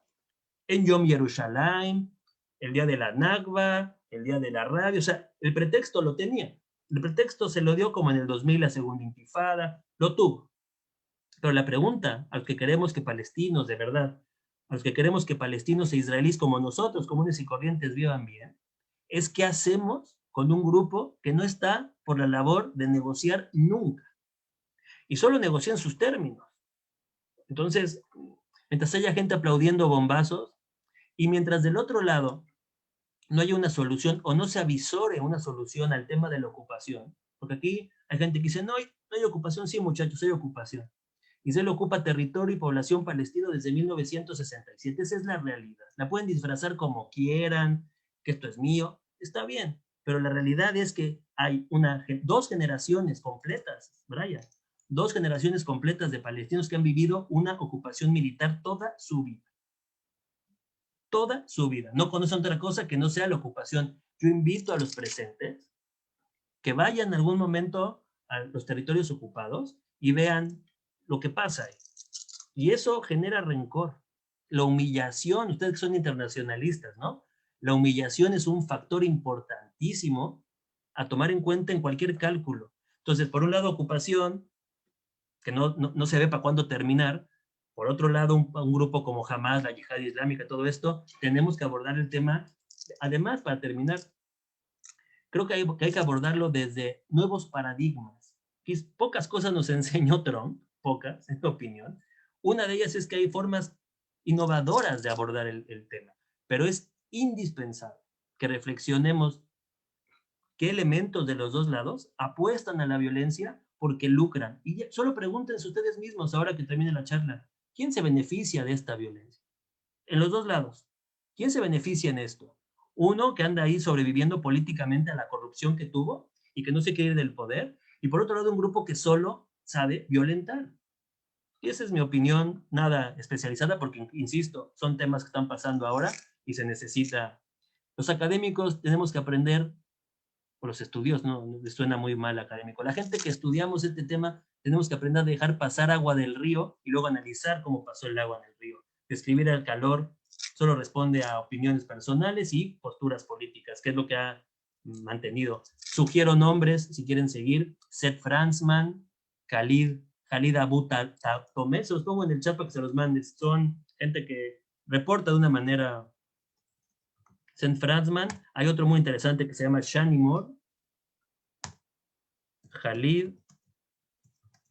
en Yom Yerushalayim, el día de la Nakba, el día de la rabia. O sea, el pretexto lo tenía. El pretexto se lo dio como en el 2000, la segunda intifada, lo tuvo. Pero la pregunta a los que queremos que palestinos, de verdad, a los que queremos que palestinos e israelíes como nosotros, comunes y corrientes, vivan bien, es qué hacemos con un grupo que no está por la labor de negociar nunca. Y solo negocia en sus términos. Entonces, mientras haya gente aplaudiendo bombazos, y mientras del otro lado no haya una solución o no se avisore una solución al tema de la ocupación, porque aquí hay gente que dice, no hay ocupación, sí muchachos, hay ocupación. Israel ocupa territorio y población palestina desde 1967, esa es la realidad. La pueden disfrazar como quieran, que esto es mío, está bien, pero la realidad es que hay dos generaciones completas, Brian, 2 generaciones completas de palestinos que han vivido una ocupación militar toda su vida. Toda su vida. No conocen otra cosa que no sea la ocupación. Yo invito a los presentes que vayan en algún momento a los territorios ocupados y vean lo que pasa ahí. Y eso genera rencor. La humillación, ustedes que son internacionalistas, ¿no? La humillación es un factor importantísimo a tomar en cuenta en cualquier cálculo. Entonces, por un lado, ocupación, que no se ve para cuándo terminar. Por otro lado, un grupo como Hamas, la Yihad Islámica, todo esto, tenemos que abordar el tema. Además, para terminar, creo que hay que abordarlo desde nuevos paradigmas. Pocas cosas nos enseñó Trump, pocas, en mi opinión. Una de ellas es que hay formas innovadoras de abordar el tema, pero es indispensable que reflexionemos qué elementos de los dos lados apuestan a la violencia porque lucran. Y solo pregúntense ustedes mismos ahora que termine la charla, ¿quién se beneficia de esta violencia? En los dos lados. ¿Quién se beneficia en esto? Uno que anda ahí sobreviviendo políticamente a la corrupción que tuvo y que no se quiere ir del poder. Y por otro lado, un grupo que solo sabe violentar. Y esa es mi opinión, nada especializada, porque, insisto, son temas que están pasando ahora y se necesita. Los académicos tenemos que aprender, o los estudios, no les suena muy mal académico. La gente que estudiamos este tema tenemos que aprender a dejar pasar agua del río y luego analizar cómo pasó el agua en el río. Describir el calor solo responde a opiniones personales y posturas políticas, que es lo que ha mantenido. Sugiero nombres, si quieren seguir, Seth Franzman, Khalid Abu Tomé, se los pongo en el chat para que se los mandes. Son gente que reporta de una manera. Seth Franzman, hay otro muy interesante que se llama Shani Moore, Khalid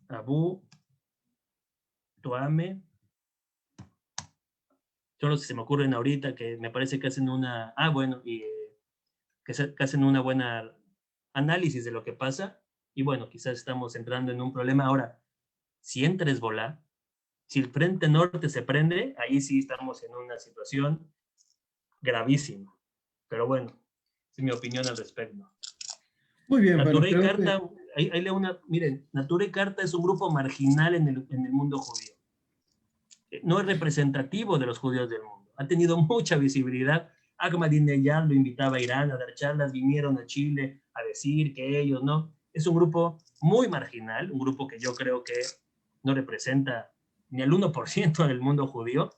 Abu Toame, son los que se me ocurren ahorita, que me parece que hacen que hacen una buena análisis de lo que pasa, y bueno, quizás estamos entrando en un problema ahora. Si entra Hezbolá, si el frente norte se prende, ahí sí estamos en una situación gravísima. Pero bueno, es mi opinión al respecto. Muy bien, Natura y Carta, ahí leo miren, Natura y Carta es un grupo marginal en el mundo judío. No es representativo de los judíos del mundo. Ha tenido mucha visibilidad. Ahmadinejad lo invitaba a Irán a dar charlas, vinieron a Chile a decir que ellos, ¿no? Es un grupo muy marginal, un grupo que yo creo que no representa ni el 1% del mundo judío,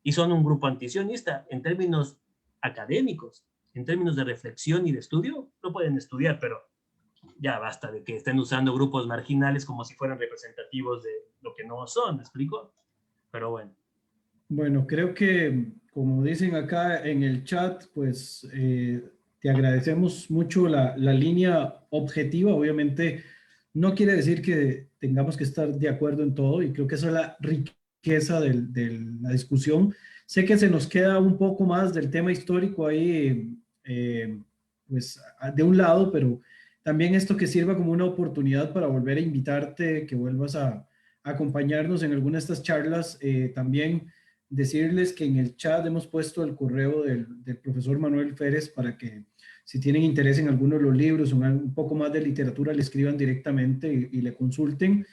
y son un grupo antisionista en términos académicos, en términos de reflexión y de estudio, lo pueden estudiar, pero ya basta de que estén usando grupos marginales como si fueran representativos de lo que no son, ¿me explico? Pero bueno. Bueno, creo que, como dicen acá en el chat, pues te agradecemos mucho la línea objetiva. Obviamente, no quiere decir que tengamos que estar de acuerdo en todo, y creo que eso es la riqueza riqueza de la discusión. Sé que se nos queda un poco más del tema histórico ahí, pues de un lado, pero también esto que sirva como una oportunidad para volver a invitarte, que vuelvas a acompañarnos en alguna de estas charlas. También decirles que en el chat hemos puesto el correo del profesor Manuel Férez para que si tienen interés en alguno de los libros o un poco más de literatura, le escriban directamente y le consulten.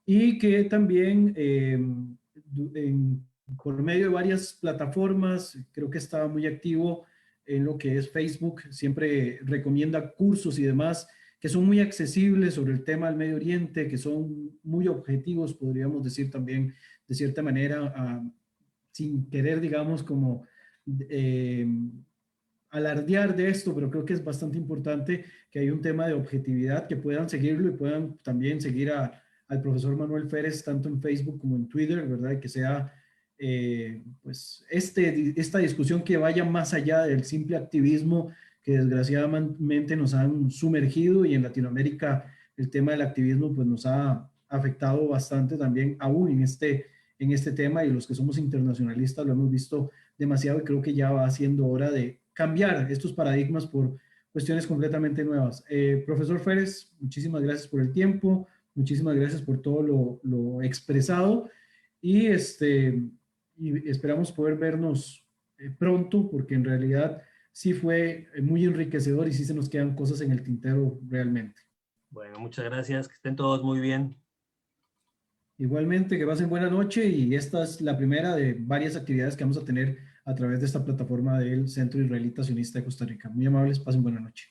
Y que también por medio de varias plataformas, creo que estaba muy activo en lo que es Facebook, siempre recomienda cursos y demás que son muy accesibles sobre el tema del Medio Oriente, que son muy objetivos, podríamos decir también, de cierta manera, sin querer, digamos, como eh, alardear de esto, pero creo que es bastante importante que haya un tema de objetividad, que puedan seguirlo y puedan también seguir al profesor Manuel Férez, tanto en Facebook como en Twitter, ¿verdad? Y que sea, pues, esta discusión que vaya más allá del simple activismo que desgraciadamente nos han sumergido, y en Latinoamérica el tema del activismo pues nos ha afectado bastante también aún en este tema, y los que somos internacionalistas lo hemos visto demasiado, y creo que ya va siendo hora de cambiar estos paradigmas por cuestiones completamente nuevas. Profesor Férez, muchísimas gracias por el tiempo, muchísimas gracias por todo lo expresado, y, y esperamos poder vernos pronto, porque en realidad sí fue muy enriquecedor y sí se nos quedan cosas en el tintero realmente. Bueno, muchas gracias, que estén todos muy bien. Igualmente, que pasen buena noche, y esta es la primera de varias actividades que vamos a tener a través de esta plataforma del Centro Israelita Sionista de Costa Rica. Muy amables, pasen buena noche.